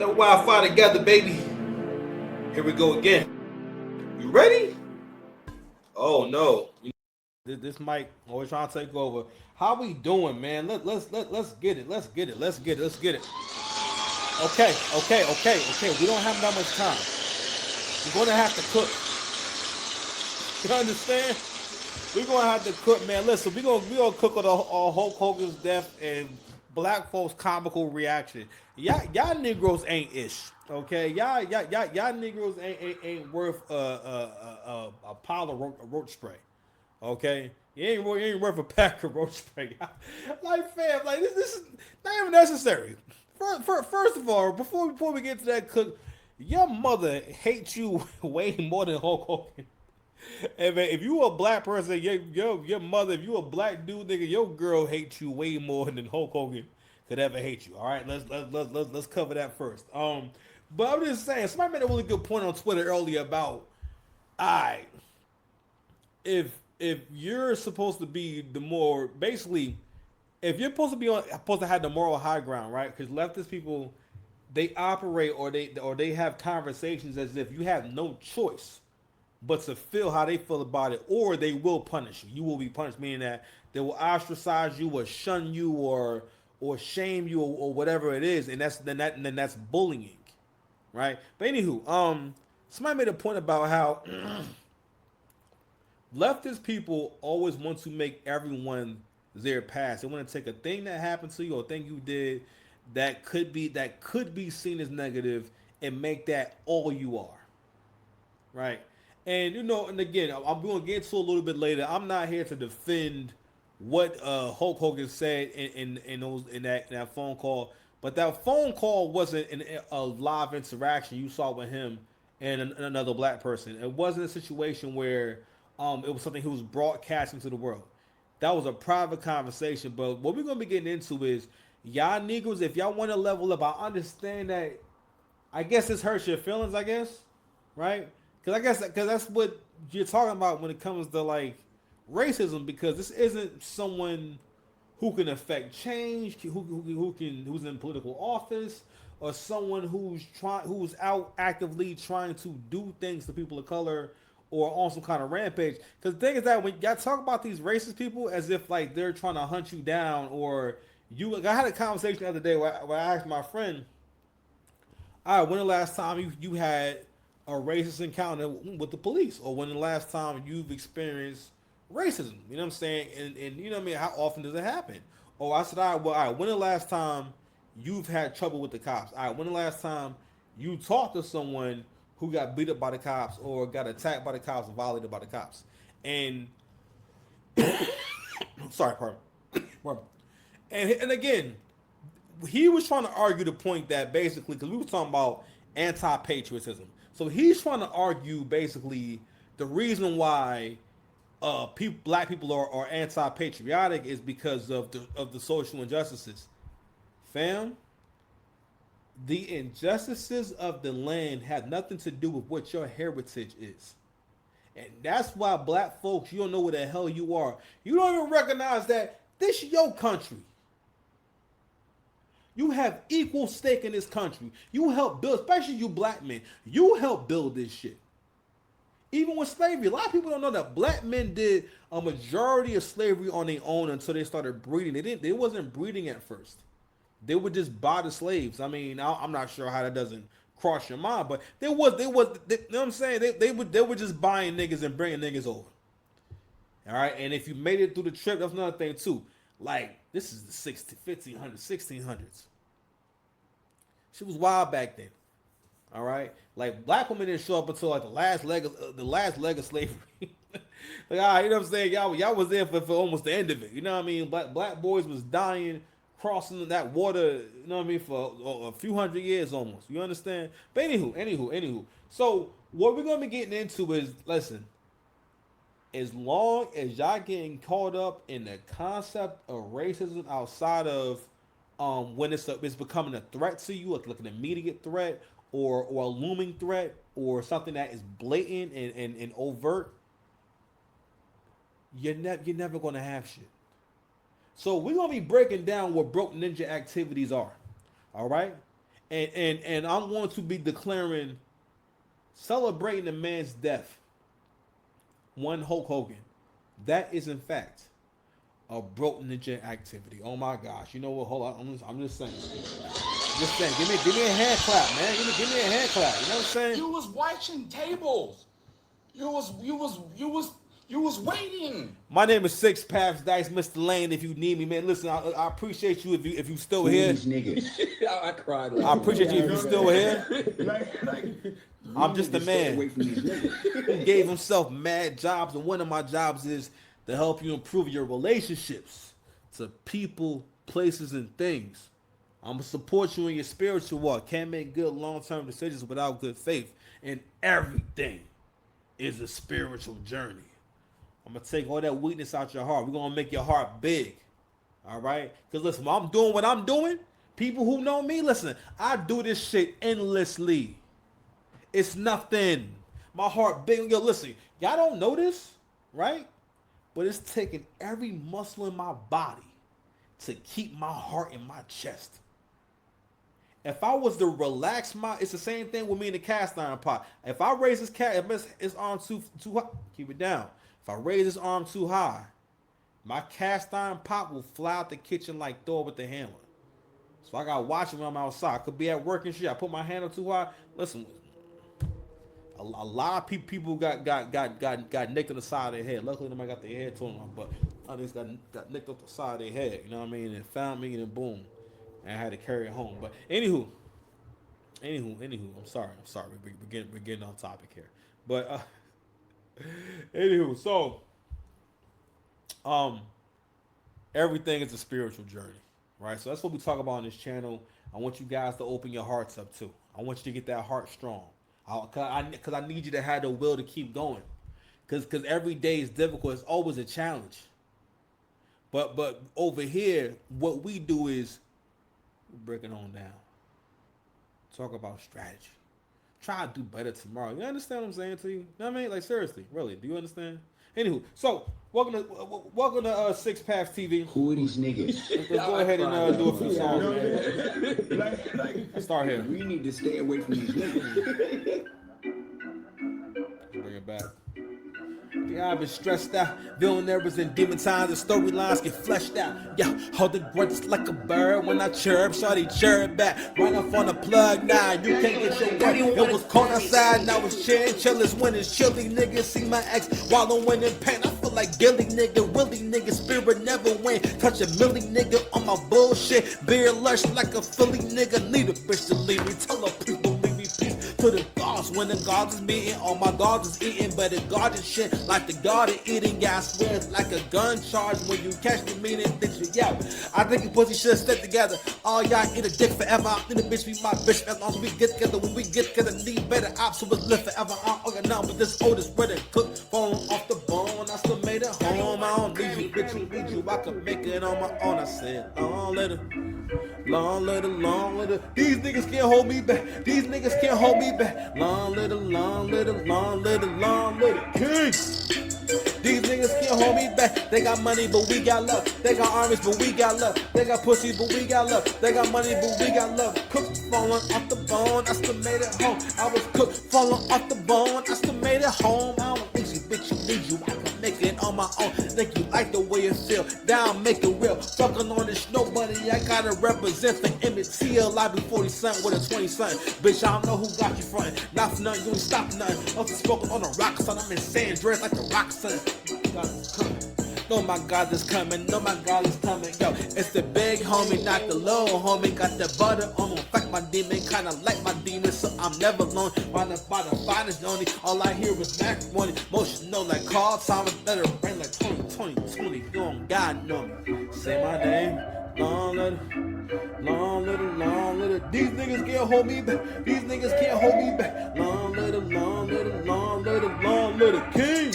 The Wi-Fi together, baby. Here we go again. You ready? Oh no. This mic always trying to take over. How we doing, man? Let's get it. Let's get it. Let's get it. Let's get it. Okay. We don't have that much time. We're gonna have to cook. You understand? We're gonna have to cook, man. Listen, we gonna cook on Hulk Hogan's death and black folks' comical reaction. Y'all Negroes ain't ish, okay? Y'all Negroes ain't worth a pile of roach spray, okay? You ain't worth a pack of roach spray. Like fam, like this is not even necessary. First of all, before we get to that cook, your mother hates you way more than Hulk Hogan. Hey man, if you a black person, your mother, if you a black dude, nigga, your girl hates you way more than Hulk Hogan could ever hate you. All right, let's cover that first. But I'm just saying, somebody made a really good point on Twitter earlier about, I if you're supposed to be the more basically, if you're supposed to have the moral high ground, right? Because leftist people, they operate or they have conversations as if you have no choice but to feel how they feel about it, or they will punish you. You will be punished, meaning that they will ostracize you, or shun you, or shame you, or whatever it is, and that's bullying, right? But anywho, somebody made a point about how leftist people always want to make everyone their past. They want to take a thing that happened to you or a thing you did that could be seen as negative and make that all you are, right? And and again, I'm going to get to a little bit later. I'm not here to defend what Hulk Hogan said in that phone call, but that phone call wasn't a live interaction you saw with him and another black person. It wasn't a situation where it was something he was broadcasting to the world. That was a private conversation. But what we're going to be getting into is, y'all Negroes, if y'all want to level up, I understand that. I guess this hurts your feelings, I guess, right? Because that's what you're talking about when it comes to like racism. Because this isn't someone who can affect change, who's in political office, or someone who's out actively trying to do things to people of color or on some kind of rampage. Because the thing is that when y'all talk about these racist people as if like they're trying to hunt you down, or you. Like, I had a conversation the other day where I asked my friend, all right, when the last time you had a racist encounter with the police, or when the last time you've experienced racism? You know what I'm saying? And you know what I mean? How often does it happen? Oh, I said, all right, when the last time you've had trouble with the cops? All right, when the last time you talked to someone who got beat up by the cops, or got attacked by the cops, or violated by the cops? And sorry, pardon. Pardon. And again, he was trying to argue the point that basically, because we were talking about anti-patriotism, so he's trying to argue basically the reason why black people are anti-patriotic is because of the social injustices. Fam, the injustices of the land have nothing to do with what your heritage is. And that's why black folks, you don't know where the hell you are. You don't even recognize that this is your country. You have equal stake in this country. You help build, especially you black men. You help build this shit. Even with slavery, a lot of people don't know that black men did a majority of slavery on their own until they started breeding. They wasn't breeding at first. They would just buy the slaves. I mean, I'm not sure how that doesn't cross your mind, but you know what I'm saying? They were just buying niggas and bringing niggas over. All right, and if you made it through the trip, that's another thing too. Like, this is the 1500s, 1600s. She was wild back then. All right, like black women didn't show up until like the last leg of slavery. Like, all right, you know what I'm saying? Y'all was there for almost the end of it. You know what I mean? Black boys was dying crossing that water. You know what I mean, for a few hundred years almost. You understand? But anywho. So what we're gonna be getting into is, listen. As long as y'all getting caught up in the concept of racism outside of when it's becoming a threat to you, like an immediate threat, or a looming threat, or something that is blatant and overt, you're never gonna have shit. So we're gonna be breaking down what broke ninja activities are. All right? And I'm going to be declaring, celebrating the man's death. One Hulk Hogan. That is in fact a broke ninja activity. Oh my gosh! You know what? Hold on. I'm just saying. Just saying. Give me a hand clap, man. Give me a hand clap. You know what I'm saying? You was watching tables. You was waiting. My name is Six Paths Dice, Mr. Lane. If you need me, man, listen. I appreciate you if you still here. These niggas. I cried. I appreciate you if you still here. I'm just a man Away from these niggas. who gave himself mad jobs, and one of my jobs is to help you improve your relationships to people, places, and things. I'm gonna support you in your spiritual walk. Can't make good long-term decisions without good faith, and everything is a spiritual journey. I'm gonna take all that weakness out your heart. We're gonna make your heart big. All right? Because listen, while I'm doing what I'm doing, people who know me, listen, I do this shit endlessly. It's nothing. My heart big. Yo, listen, y'all don't know this, right? But it's taking every muscle in my body to keep my heart in my chest. If I was to relax it's the same thing with me in the cast iron pot. If I raise his arm too high, keep it down. If I raise his arm too high, my cast iron pot will fly out the kitchen like Thor with the hammer. So I gotta watch it when I'm outside. I could be at work and shit. I put my hand up too high. Listen, a lot of people got nicked on the side of their head. Luckily, nobody got their head torn off, but others got nicked on the side of their head. You know what I mean? And found me, and then boom, and I had to carry it home. But anywho, I'm sorry. We're getting on topic here. But anywho, so everything is a spiritual journey, right? So that's what we talk about on this channel. I want you guys to open your hearts up too. I want you to get that heart strong. Because I need you to have the will to keep going. Because every day is difficult. It's always a challenge. But over here, what we do is break it on down. Talk about strategy. Try to do better tomorrow. You understand what I'm saying to you? You know what I mean? Like, seriously, really, do you understand? Anywho, so welcome to Six Paths TV. Who are these niggas? Let's go ahead and do a few songs, man. Start here. We need to stay away from these niggas. Bring it back. Yeah, I've been stressed out. Villain errors and demon times and storylines get fleshed out. Yeah, hold the grunts like a bird when I chirp. Shawty chirp back. Run up on the plug now. You can't get your way. It was cold outside, now it's chill when it's chilly. Niggas see my ex wallowing in pain. I feel like Gilly nigga, Willie nigga, spirit never win. Touch a millie nigga on my bullshit. Beer lush like a Philly nigga. Need a bitch to leave me. Tell the people leave me peace to the gods. When the gods is meeting, all my dogs is eating. But the god is shit like the god of eating. Yeah, I swear it's like a gun charge when you catch the meaning. Think you yeah. I think you pussy should stick together. All y'all eat a dick forever. I think the bitch be my bitch as long as we get together. When we get together, need better ops so it's live forever. I'm now, but this oldest brother cook phone off the bone. I still made it home. I don't need you, bitch. You need you. I can make it on my own. I said, long little. These niggas can't hold me back. These niggas can't hold me back. Long little king. These niggas can't hold me back. They got money, but we got love. They got armies, but we got love. They got pussy, but we got love. They got money, but we got love. Cooked, falling off the bone. I still made it home. I was cooked, falling off the bone. I still made it home. I don't think you, bitch, you need you. I can make it on my own. Think you like the way it feel. Down, make it real. Fucking on this nobody. I gotta represent the MT alive before the sun with a 20 son. Bitch, I don't know who got you frontin'. Not for nothing, you ain't stop nothing. I'm smoking on a rock son. I'm in sand dress like a rock son. God is coming. No, my God is coming. No, my God is coming. Yo, it's the big homie, not the little homie. Got the butter on me. Fuck my demon. Kinda like my demon, so I'm never alone. Round by the finest only. All I hear is Mac money. Motion like Carl Thomas. Let it rain like 20. You don't God know me. Say my name. Long little. These niggas can't hold me back. These niggas can't hold me back. Long little king.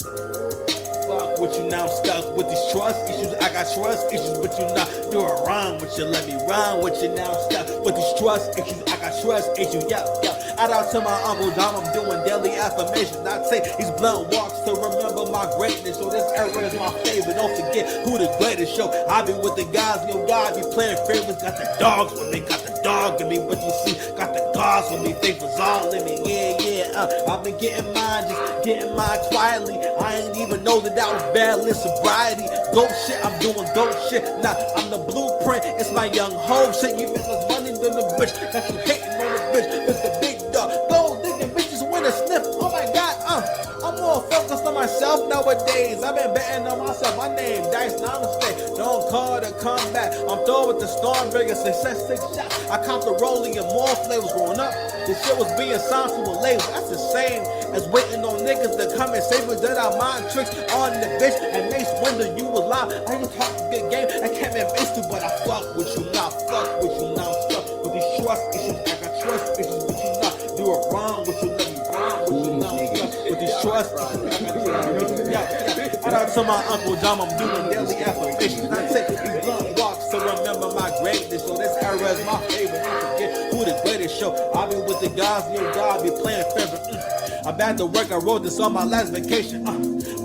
Fuck with you now, I'm stuck with these trust issues. I got trust issues with you now. You're around with you, let me rhyme with you now. I'm stuck with these trust issues. I got trust issues. Yeah. Out to my Uncle Dom, I'm doing daily affirmations. I take these blunt walks to remember my my greatness. So this era is my favorite. Don't forget who the greatest. Show I be with the guys, yo, God be playing favorites. Got the dogs with me, got the dog in me. What you see, got the gods with me. Think was all in me. Yeah. I've been getting mine, just getting mine quietly. I ain't even know that I was battling sobriety. Dope shit, I'm doing dope shit. Nah, I'm the blueprint. It's my young hoe shit. You make us money than the bitch. That's you hating on the bitch. It's the big dog. Gold digging bitches win a sniff. Oh my god, I'm more focused on myself nowadays. I've been betting on myself. My name, Dice, namaste. Don't call to combat. I'm throwing with the Stormbreaker. Success 6 shots. I copped the rolling and more flavors growing up. This shit was being signed to a label. That's the same as waiting on niggas to come and say we did our mind tricks on the bitch and Mace Wonder. You was live. I ain't talking good game. I can't be based to, but I fuck with you now. Fuck with you now. I'm stuck with these trust issues. I got trust issues with you now. Do it wrong with you. Let me wrong with you now. I'm stuck with these trust issues. Shout out to my Uncle John. I'm doing daily affirmations. I take these blunt walks to remember my greatness. So this era is my favorite. I forget who the greatest. Show I be with the guys. Your God be playing favorite. I'm back to work. I wrote this on my last vacation.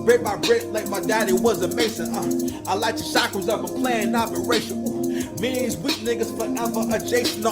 Brick by brick, like my daddy was a mason. I light the chakras up. I'm playing operation. Me and these weak niggas forever adjacent.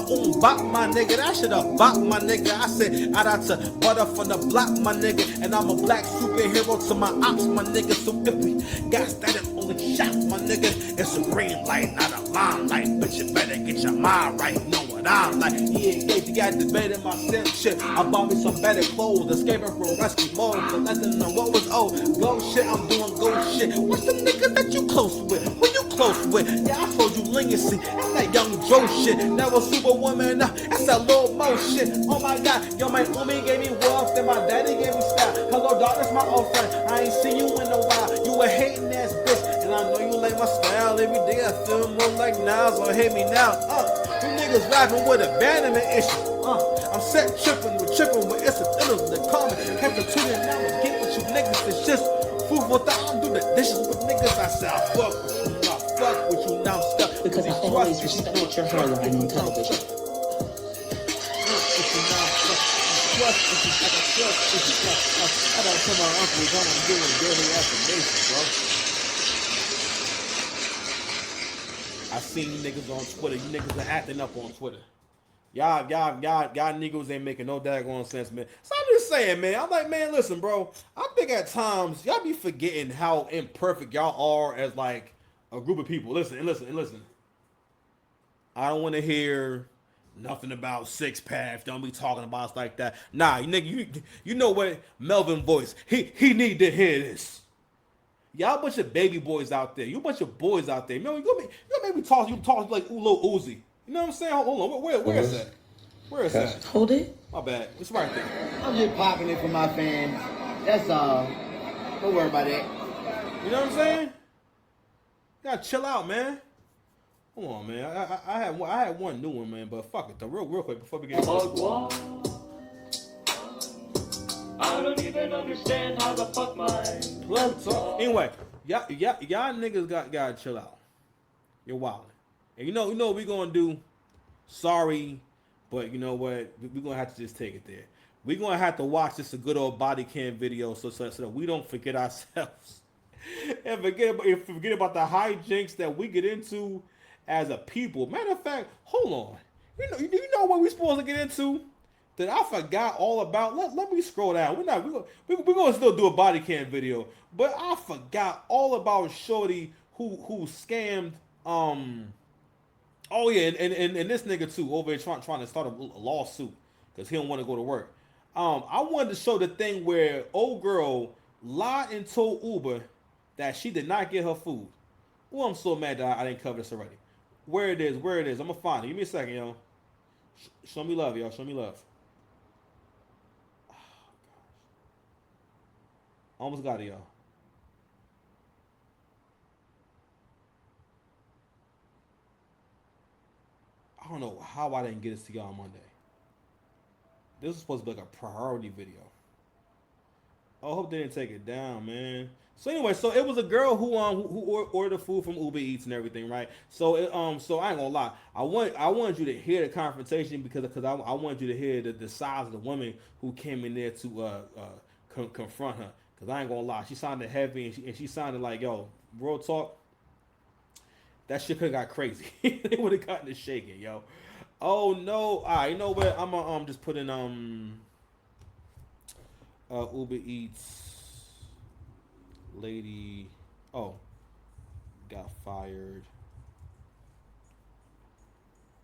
Bop my nigga. That shit up. Bop my nigga. I said out to butter from the block, my nigga. And I'm a black superhero to my ops, my nigga. So if we got started on the shot, my nigga, it's a green light, not a limelight. Bitch, you better get your mind right. Know what I'm like. Yeah, you got debating my simp shit. I bought me some better clothes, escaping from rescue mode. But nothing know what was old. Go shit, I'm doing go shit. What's the nigga that you close with? Who you close with? Yeah, I told you legacy. That's that young Joe shit. That was Superwoman. That's that little Mo shit. Oh my god, yo, my umi gave me wealth, and my daddy gave me style. Hello, dog, that's my old friend. I ain't seen you in a while. You a hating ass bitch, and I know you like my style. Every day I feel more like Nas, so hate me now. You niggas rapping with abandonment issues. I'm set tripping with it's a thinner than common. Have to tune in now and get with you niggas. It's just food for thought. Do the dishes with niggas. I said I fuck with you now. Fuck with you now. Stuck because I always respected your hairline on television. I gotta tell my uncle John I'm doing daily affirmations, bro. I seen you niggas on Twitter. You niggas are acting up on Twitter. Y'all niggas ain't making no daggone sense, man. So I'm just saying, man. I'm like, man, listen, bro. I think at times y'all be forgetting how imperfect y'all are as like a group of people. Listen. I don't want to hear nothing about six pack. Don't be talking about us like that. Nah, nigga, you know what? Melvin voice. He need to hear this. Y'all bunch of baby boys out there. You a bunch of boys out there. You make me talk. You talk like Lil Uzi. You know what I'm saying? Hold on. Where is that? Where is that? Hold it. My bad. It's right there. I'm just popping it for my fans. That's all. Don't worry about that. You know what I'm saying? You gotta chill out, man. Come on, man. I had one new one, man, but fuck it though. Real quick before we get into this. I don't even understand how the fuck my Anyway, y'all niggas gotta chill out. You're wildin'. And you know what we gonna do? Sorry, but you know what? We gonna have to just take it there. We gonna have to watch this a good old body cam video so that we don't forget ourselves and forget about the hijinks that we get into as a people. Matter of fact, hold on. You know what we supposed to get into that I forgot all about? Let me scroll down. We're gonna still do a body cam video, but I forgot all about Shorty who scammed. Oh yeah, and this nigga too over here trying to start a lawsuit because he don't want to go to work. I wanted to show the thing where old girl lied and told Uber that she did not get her food. Oh, I'm so mad that I didn't cover this already. Where it is. I'm gonna find it. Give me a second, yo. Show me love, y'all. Show me love. Oh, almost got it, y'all. I don't know how I didn't get this to y'all on Monday. This was supposed to be like a priority video. I hope they didn't take it down, man. So anyway, so it was a girl who ordered food from Uber Eats and everything, right? So so I ain't gonna lie, I wanted you to hear the confrontation because I wanted you to hear the size of the woman who came in there to confront her. Cause I ain't gonna lie, she sounded heavy and she sounded like, yo, real talk. That shit could have got crazy. They would have gotten to shaking, yo. Oh no! All right, you know what? I'm gonna just put in Uber Eats lady. Oh, got fired.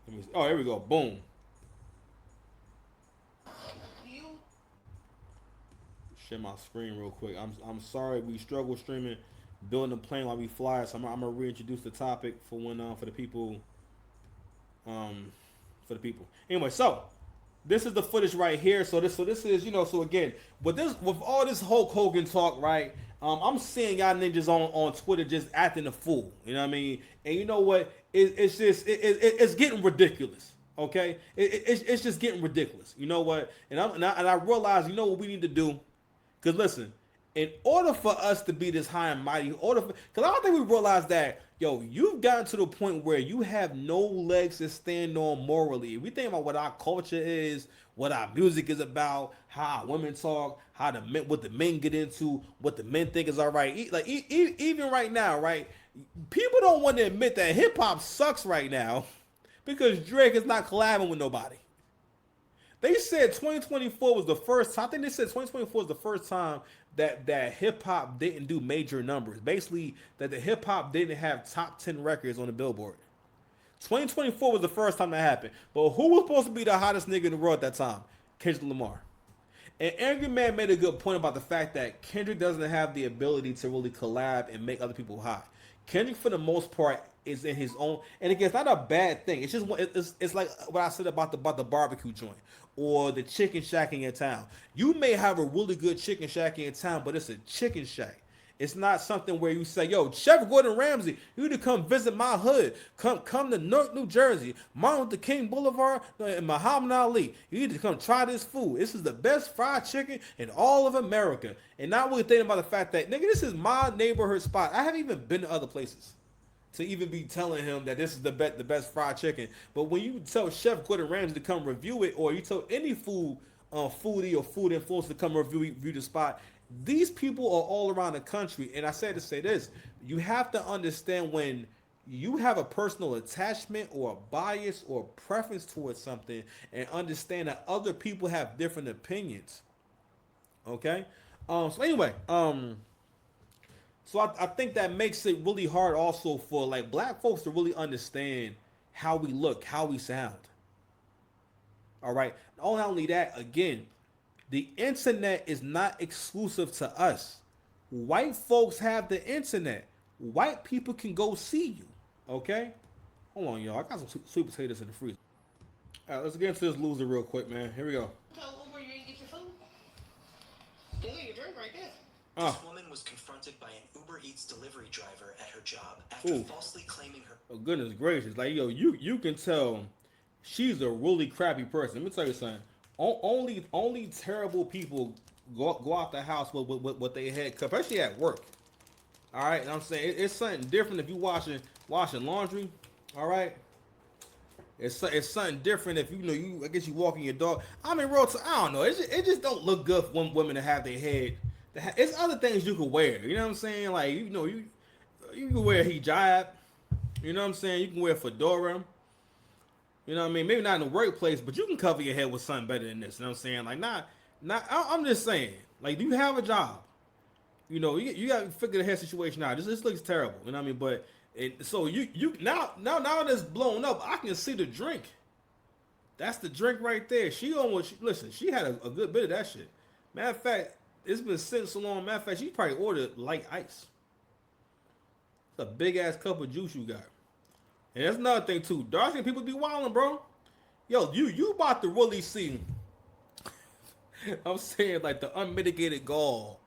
Let me see. Oh, here we go. Boom. Share my screen real quick. I'm sorry we struggle streaming, building a plane while we fly. So I'm gonna reintroduce the topic for when for the people. For the people. Anyway, so this is the footage right here. So this is, you know, so again, with all this Hulk Hogan talk, right? I'm seeing y'all ninjas on Twitter just acting a fool. You know what I mean? And you know what? It's just it's getting ridiculous. Okay? It's just getting ridiculous. You know what? And I realize, you know what we need to do? Because listen, in order for us to be this high and mighty, because I don't think we realize that, yo, you've gotten to the point where you have no legs to stand on morally. If we think about what our culture is, what our music is about, how our women talk, how the men, what the men get into, what the men think is all right. Even right now, right? People don't want to admit that hip hop sucks right now because Drake is not collabing with nobody. They said 2024 was the first time. I think they said 2024 was the first time that hip hop didn't do major numbers. Basically, that the hip hop didn't have top 10 records on the Billboard. 2024 was the first time that happened. But who was supposed to be the hottest nigga in the world at that time? Kendrick Lamar. And Angry Man made a good point about the fact that Kendrick doesn't have the ability to really collab and make other people hot. Kendrick, for the most part, is in his own, and again, it's not a bad thing. It's just it's like what I said about the barbecue joint or the chicken shack in your town. You may have a really good chicken shack in your town, but it's a chicken shack. It's not something where you say, yo, Chef Gordon Ramsay, you need to come visit my hood. Come to Newark, New Jersey, Martin Luther King Boulevard, and Muhammad Ali. You need to come try this food. This is the best fried chicken in all of America. And not really thinking about the fact that, nigga, this is my neighborhood spot. I haven't even been to other places to even be telling him that this is the best fried chicken. But when you tell Chef Gordon Ramsay to come review it, or you tell any foodie or food influencer to come review the spot, these people are all around the country. And I said to say this, you have to understand when you have a personal attachment or a bias or a preference towards something, and understand that other people have different opinions. Okay? So anyway, so I think that makes it really hard also for like black folks to really understand how we look, how we sound. All right. Not only that, again, the internet is not exclusive to us. White folks have the internet. White people can go see you. Okay? Hold on, y'all. I got some sweet potatoes in the freezer. All right, let's get into this loser real quick, man. Here we go. Tell Uber you ain't get your food. Still your drink right there. This woman was confronted by an Uber Eats delivery driver at her job after falsely claiming her. Oh, goodness gracious. Like, yo, you can tell she's a really crappy person. Let me tell you something. Only terrible people go out the house with what they had, especially at work. All right, and I'm saying it's something different if you washing laundry. All right, it's something different if I guess you walking your dog. I mean, I don't know. It just don't look good for women to have their head. It's other things you could wear. You know what I'm saying? Like you can wear hijab. You know what I'm saying? You can wear fedora. You know what I mean? Maybe not in the workplace, but you can cover your head with something better than this. You know what I'm saying? Like, I'm just saying. Like, do you have a job? You know, you got to figure the head situation out. This looks terrible. You know what I mean? But, so you now that's blown up, I can see the drink. That's the drink right there. She had a good bit of that shit. Matter of fact, it's been sitting so long. Matter of fact, she probably ordered light ice. It's a big-ass cup of juice you got. And that's another thing too. Dark skin people be wilding, bro. Yo, you about to really see. I'm saying like the unmitigated gall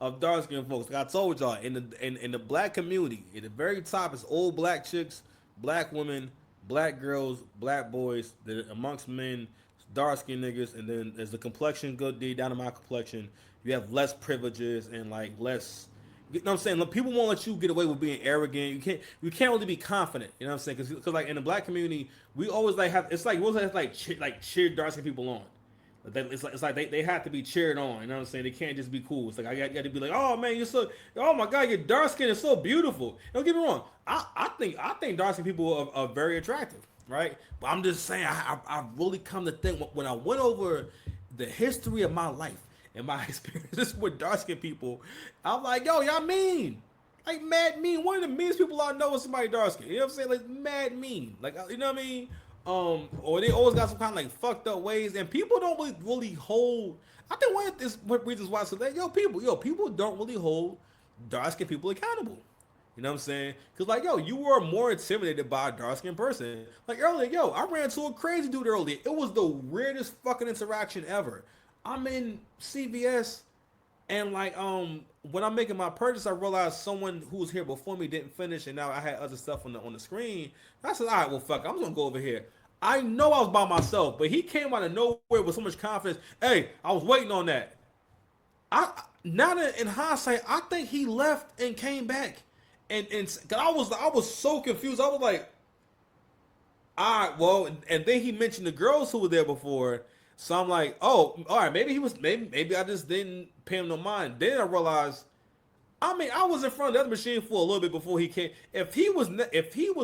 of dark skin folks. Like I told y'all, in the black community, at the very top is old black chicks, black women, black girls, black boys. Amongst men, dark skin niggas, and then as the complexion go down to my complexion, you have less privileges and like less. You know what I'm saying? Look, people won't let you get away with being arrogant. You can't really be confident. You know what I'm saying? Because like in the black community, we always like have, it's like we always have like cheer dark skin people on. It's like they have to be cheered on. You know what I'm saying? They can't just be cool. It's like I got to be like, oh man, you're so, oh my god, your dark skin is so beautiful. Don't get me wrong. I think dark skin people are very attractive, right? But I'm just saying, I really come to think when I went over the history of my life and my experiences with dark skin people, I'm like, yo, y'all mean. Like mad mean. One of the meanest people I know is somebody dark skin. You know what I'm saying? Like mad mean. Like you know what I mean? Or they always got some kind of like fucked up ways, and people don't really hold. I think one of this reasons why so that people don't really hold dark skinned people accountable. You know what I'm saying? Because like you were more intimidated by a dark skinned person. Like earlier, I ran into a crazy dude earlier. It was the weirdest fucking interaction ever. I'm in CVS, and like when I'm making my purchase, I realized someone who was here before me didn't finish, and now I had other stuff on the screen. I said, all right, well fuck, I'm just gonna go over here. I know I was by myself, but he came out of nowhere with so much confidence. Hey, I was waiting on that. Now that in hindsight, I think he left and came back, and cause I was so confused. I was like, all right, well, and then he mentioned the girls who were there before. So I'm like, oh, all right, maybe I just didn't pay him no mind. Then I realized, I mean, I was in front of the other machine for a little bit before he came. If he was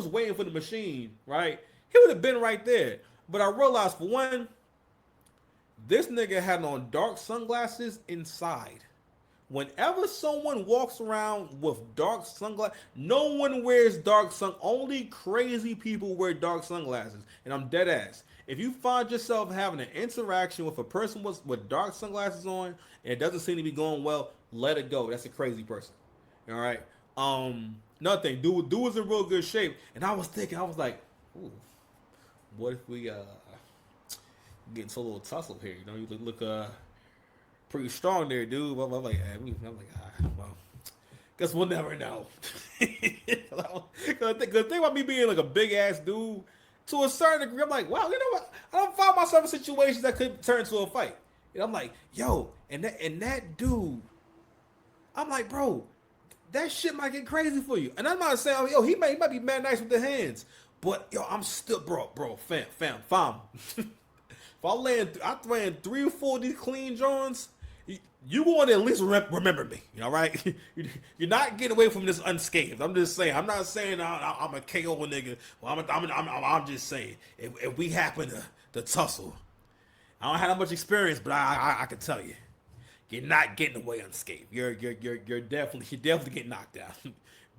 waiting for the machine, right, he would have been right there. But I realized for one, this nigga had on dark sunglasses inside. Whenever someone walks around with dark sunglasses, no one wears dark sun. Only crazy people wear dark sunglasses, and I'm dead ass. If you find yourself having an interaction with a person with dark sunglasses on and it doesn't seem to be going well, let it go. That's a crazy person. All right. Nothing. Dude was in real good shape, and I was thinking, I was like, ooh, what if we get into a little tussle here? You know, you look pretty strong there, dude. But I'm like, well, guess we'll never know. Cause the thing about me being like a big ass dude, to a certain degree, I'm like, wow, you know what? I don't find myself in situations that could turn into a fight. And I'm like, yo, and that dude, I'm like, bro, that shit might get crazy for you. And I'm not saying, yo, he might be mad nice with the hands, but yo, I'm still, bro, fam. If I land 3 or 4 of these clean Johns, you want to at least remember me, you know, right? You're not getting away from this unscathed. I'm just saying. I'm not saying I'm a KO nigga. Well, I'm just saying if we happen to tussle, I don't have that much experience, but I can tell you, you're not getting away unscathed. You're definitely getting knocked out.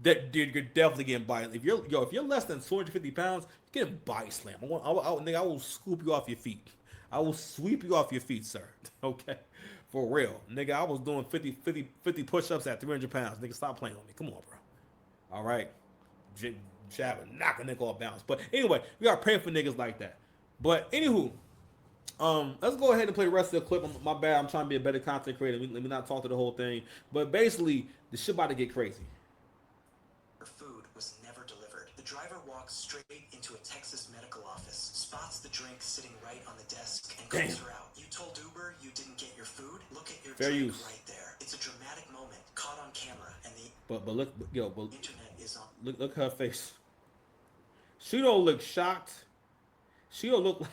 Dude, you're definitely getting body. If you're less than 250 pounds, you're getting body slam. Nigga, I will scoop you off your feet. I will sweep you off your feet, sir. Okay? For real. Nigga, I was doing 50 push-ups at 300 pounds. Nigga, stop playing with me. Come on, bro. All right? Jabbing, knock a nigga off balance. But anyway, we are praying for niggas like that. But anywho, let's go ahead and play the rest of the clip. My bad, I'm trying to be a better content creator. Let me not talk to the whole thing. But basically, the shit about to get crazy. Her food was never delivered. The driver walks straight into a Texas medical office, spots the drink sitting right on the desk, and calls her out. You told Uber you didn't get your food? Look at your drink right there. It's a dramatic moment caught on camera, and the internet is on. Look her face. She don't look shocked. She don't look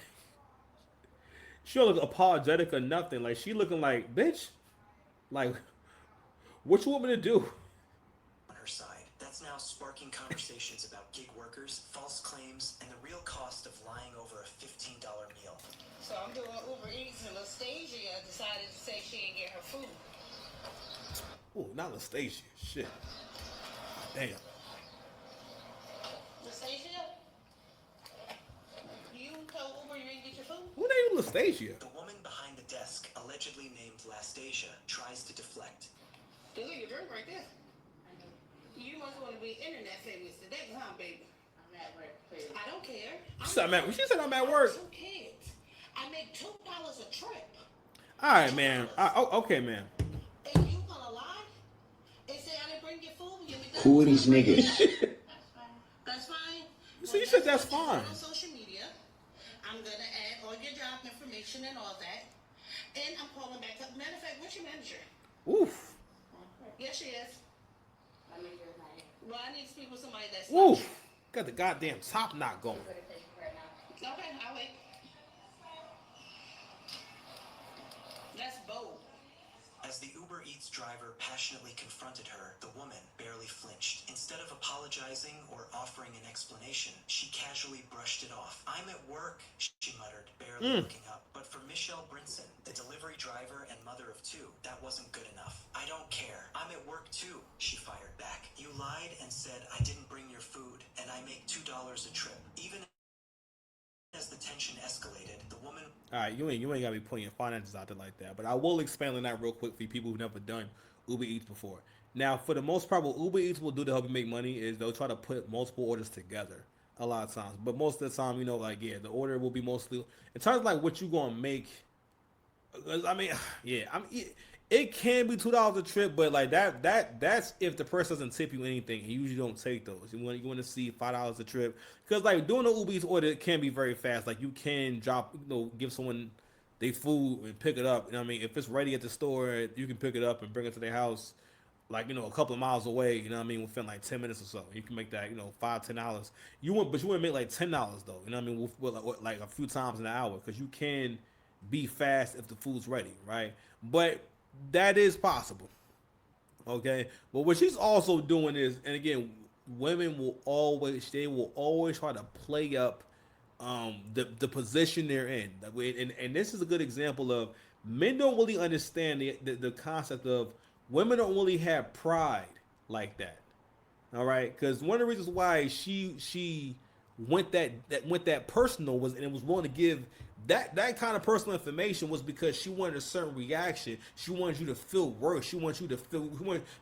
apologetic or nothing. Like she looking like, bitch, like what you want me to do? On her side. That's now sparking conversations about gig workers, false claims, and the real cost of lying over a $15 meal. So I'm doing Uber Eats, and Anastasia decided to say she didn't get her food. Oh, not Anastasia. Shit. Damn. Anastasia? You told Uber you didn't get your food? Who named Anastasia? The woman behind the desk, allegedly named Lastasia, tries to deflect. Look at your drink right there. You must want to be internet famous today, huh, baby? I'm at work, please. I don't care. She said I'm at work. 2 kids. I make $2 a trip. All right, man. Okay, man. And you gonna lie and say I didn't bring your food? Who are these niggas? That's fine. So you said that's fine. On social media, I'm gonna add all your job information and all that, and I'm calling back up. Matter of fact, what's your manager? Oof. Yes, she is. Well, I need to speak with somebody that's. Oof. Got the goddamn top knot going. Okay, I'll wait. That's bold. As the Uber Eats driver passionately confronted her, the woman barely flinched. Instead of apologizing or offering an explanation, she casually brushed it off. "I'm at work," she muttered, barely looking up. But for Michelle Brinson, the delivery driver and mother of two, that wasn't good enough. "I don't care. I'm at work too," she fired back. "You lied and said I didn't bring your food, and I make $2 a trip." Even as the tension escalated, the woman... All right, you ain't gotta be putting your finances out there like that. But I will expand on that real quick for people who've never done Uber Eats before. Now, for the most part, what Uber Eats will do to help you make money is they'll try to put multiple orders together a lot of times. But most of the time, like the order will be mostly in terms of like what you gonna make. I mean, yeah, it can be $2 a trip, but like that's if the person doesn't tip you anything. You usually don't take those. You want to see $5 a trip because like doing an Uber Eats order can be very fast. Like you can drop, give someone their food and pick it up. You know what I mean? If it's ready at the store, you can pick it up and bring it to their house. Like a couple of miles away, you know what I mean, within like 10 minutes or so, you can make that $5-10. You wouldn't make like $10 though, you know what I mean, with like a few times in an hour, because you can be fast if the food's ready, right? But that is possible, okay. But what she's also doing is, and again, women will always try to play up the position they're in, and this is a good example of men don't really understand the concept of women don't really have pride like that. All right, because one of the reasons why she went that personal was, and it was willing to give that kind of personal information, was because she wanted a certain reaction. She wanted you to feel worse. She wants you to feel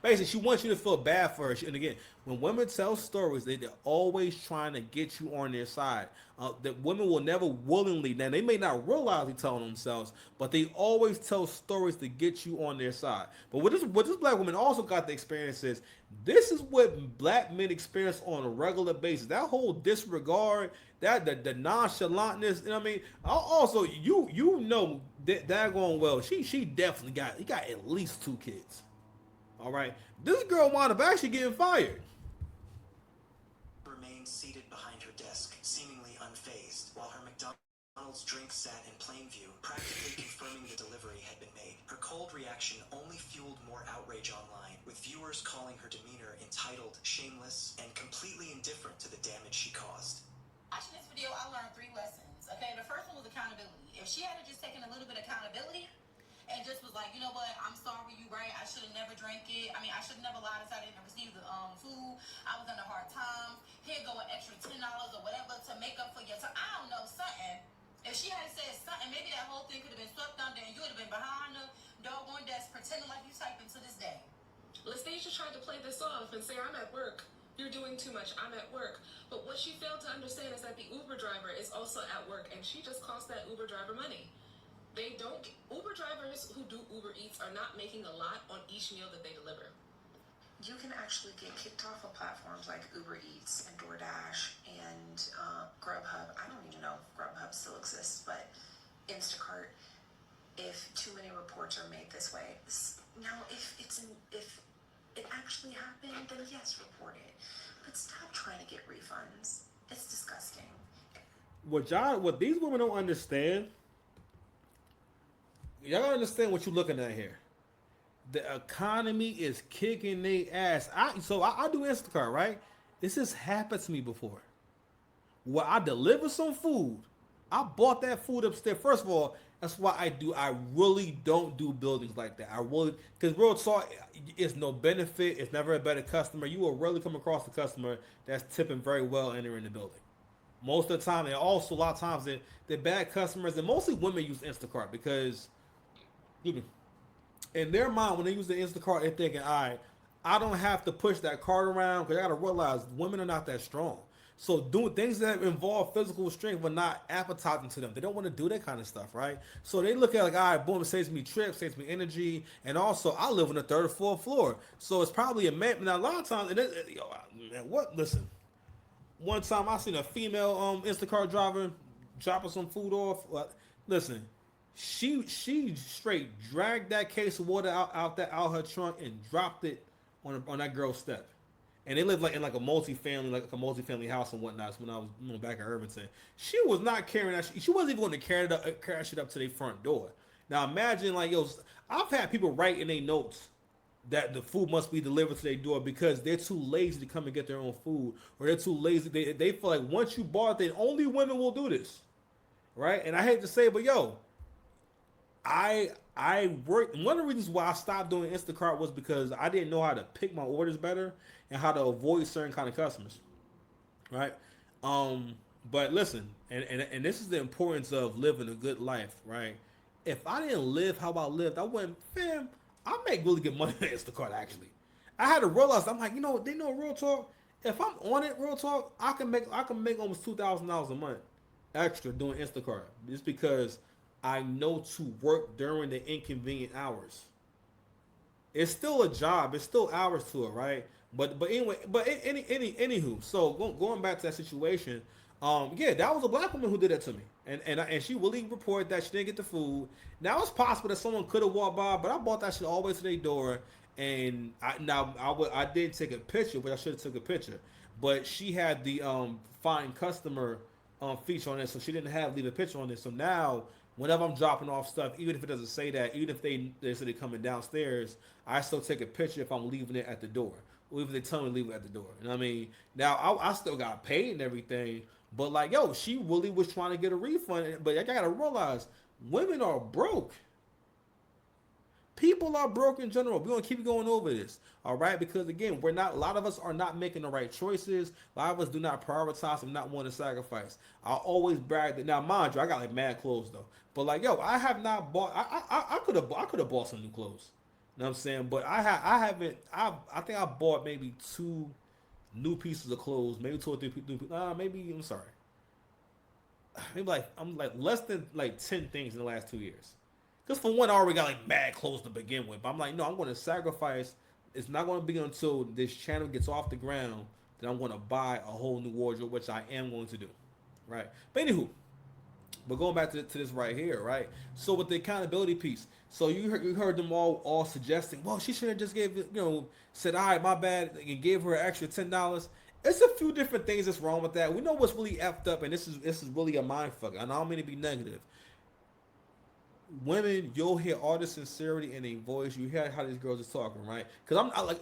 basically she wants you to feel bad for her. And again, when women tell stories, they're always trying to get you on their side. That women will never willingly, now they may not realize they're telling themselves, but they always tell stories to get you on their side. But what this black woman also got the experience is, this is what black men experience on a regular basis. That whole disregard, that the nonchalantness, you know what I mean? Also, that going well. She definitely got at least 2 kids. All right, this girl wound up actually getting fired. Remained seated behind her desk, seemingly unfazed, while her McDonald's drink sat in plain view, practically confirming the delivery had been made. Her cold reaction only fueled more outrage online, with viewers calling her demeanor entitled, shameless, and completely indifferent to the damage she caused. Watching this video, I learned 3 lessons. Okay, the first one was accountability. If she had just taken a little bit of accountability and just was like, you know what, I'm sorry, you right, I should have never drank it. I mean, I should have never lied and said I didn't receive the food. I was under hard times. Here go an extra $10 or whatever to make up for your time. I don't know, something. If she had said something, maybe that whole thing could have been swept under and you would have been behind the doggone desk pretending like you typing to this day. Lestasia tried to play this off and say, "I'm at work. You're doing too much. I'm at work." But what she failed to understand is that the Uber driver is also at work, and she just cost that Uber driver money. Uber drivers who do Uber Eats are not making a lot on each meal that they deliver. You can actually get kicked off of platforms like Uber Eats and DoorDash and Grubhub. I don't even know if Grubhub still exists, but Instacart, if too many reports are made this way. Now, if it actually happened, then yes, report it. But stop trying to get refunds. It's disgusting. What these women don't understand, y'all don't understand what you're looking at here. The economy is kicking their ass. I do Instacart, right? This has happened to me before. Where I deliver some food, I bought that food upstairs. First of all, that's why I really don't do buildings like that. Because real talk, it's no benefit. It's never a better customer. You will rarely come across a customer that's tipping very well entering the building. Most of the time, and also a lot of times, they're bad customers, and mostly women use Instacart because, in their mind, when they use the Instacart, they're thinking, all right, I don't have to push that cart around, because I got to realize women are not that strong. So doing things that involve physical strength are not appetizing to them. They don't want to do that kind of stuff, right? So they look at like, all right, boom, it saves me trips, saves me energy, and also I live on the 3rd or 4th floor, so it's probably a man. Now a lot of times, listen, one time I seen a female Instacart driver dropping some food off. Listen, she straight dragged that case of water out her trunk and dropped it on that girl's step. And they lived in a multi-family house and whatnot. So when I was back in Irvington, she was not carrying that. She wasn't even going to carry that shit up to their front door. Now imagine like yo, I've had people write in their notes that the food must be delivered to their door because they're too lazy to come and get their own food, or they're too lazy. They feel like once you bought it, only women will do this, right? And I hate to say, but yo, I worked. One of the reasons why I stopped doing Instacart was because I didn't know how to pick my orders better and how to avoid certain kind of customers, right? Um, but listen, and this is the importance of living a good life, right? If I didn't live how I lived, I wouldn't, fam. I make really good money on Instacart actually. I had to realize I'm like, you know, they know real talk. If I'm on it, real talk, I can make almost $2,000 a month extra doing Instacart just because I know to work during the inconvenient hours. It's still a job. It's still hours to it, right? But anyway, but anywho. So going back to that situation, yeah, that was a black woman who did that to me, and she really reported that she didn't get the food. Now it's possible that someone could have walked by, but I bought that shit all the way to their door, and I did take a picture, but I should have took a picture. But she had the find customer feature on it, so she didn't have leave a picture on it. So now whenever I'm dropping off stuff, even if it doesn't say that, even if they say they're coming downstairs, I still take a picture if I'm leaving it at the door. Or even if they tell me to leave it at the door. You know what I mean? Now I still got paid and everything, but like yo, she really was trying to get a refund. But I gotta realize women are broke. People are broke in general. We're gonna keep going over this, all right? Because again, we're not. A lot of us are not making the right choices. A lot of us do not prioritize and not want to sacrifice. I always brag that. Now, mind you, I got like mad clothes though. But like, yo, I have not bought. I could have bought some new clothes. You know what I'm saying? But I haven't. I think I bought maybe 2 new pieces of clothes, maybe 2 or 3 new. Maybe I'm sorry. Maybe like I'm like less than like 10 things in the last 2 years. Because for one, I already got like mad clothes to begin with. But I'm like, no, I'm going to sacrifice. It's not going to be until this channel gets off the ground that I'm going to buy a whole new wardrobe, which I am going to do. Right? But anywho, but going back to this right here, right? So with the accountability piece, so you heard them all suggesting, well, she should have just said, all right, my bad, and gave her an extra $10. It's a few different things that's wrong with that. We know what's really effed up, and this is really a mind fuck. And I don't mean to be negative. Women, you'll hear all the sincerity in their voice. You hear how these girls are talking, right? Because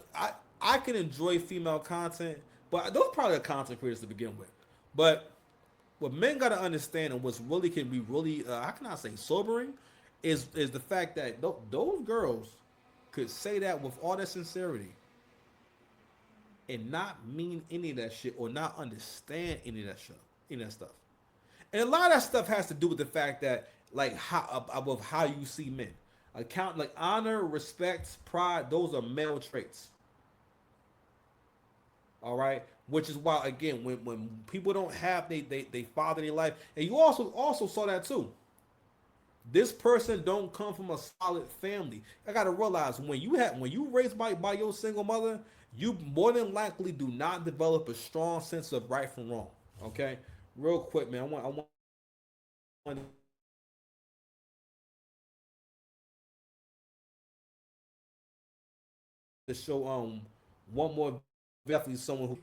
I can enjoy female content, but those probably are content creators to begin with. But what men gotta understand, and what's really can be really, how can I say, sobering, is the fact that those girls could say that with all that sincerity and not mean any of that shit or not understand any of that shit, any of that stuff. And a lot of that stuff has to do with the fact that like how you see men. Account like honor, respect, pride, those are male traits. All right, which is why again when people don't have they father in their life, and you also saw that too. This person don't come from a solid family. I gotta realize when you raised by your single mother, you more than likely do not develop a strong sense of right from wrong. Okay, real quick, man. I want to show one more, definitely someone who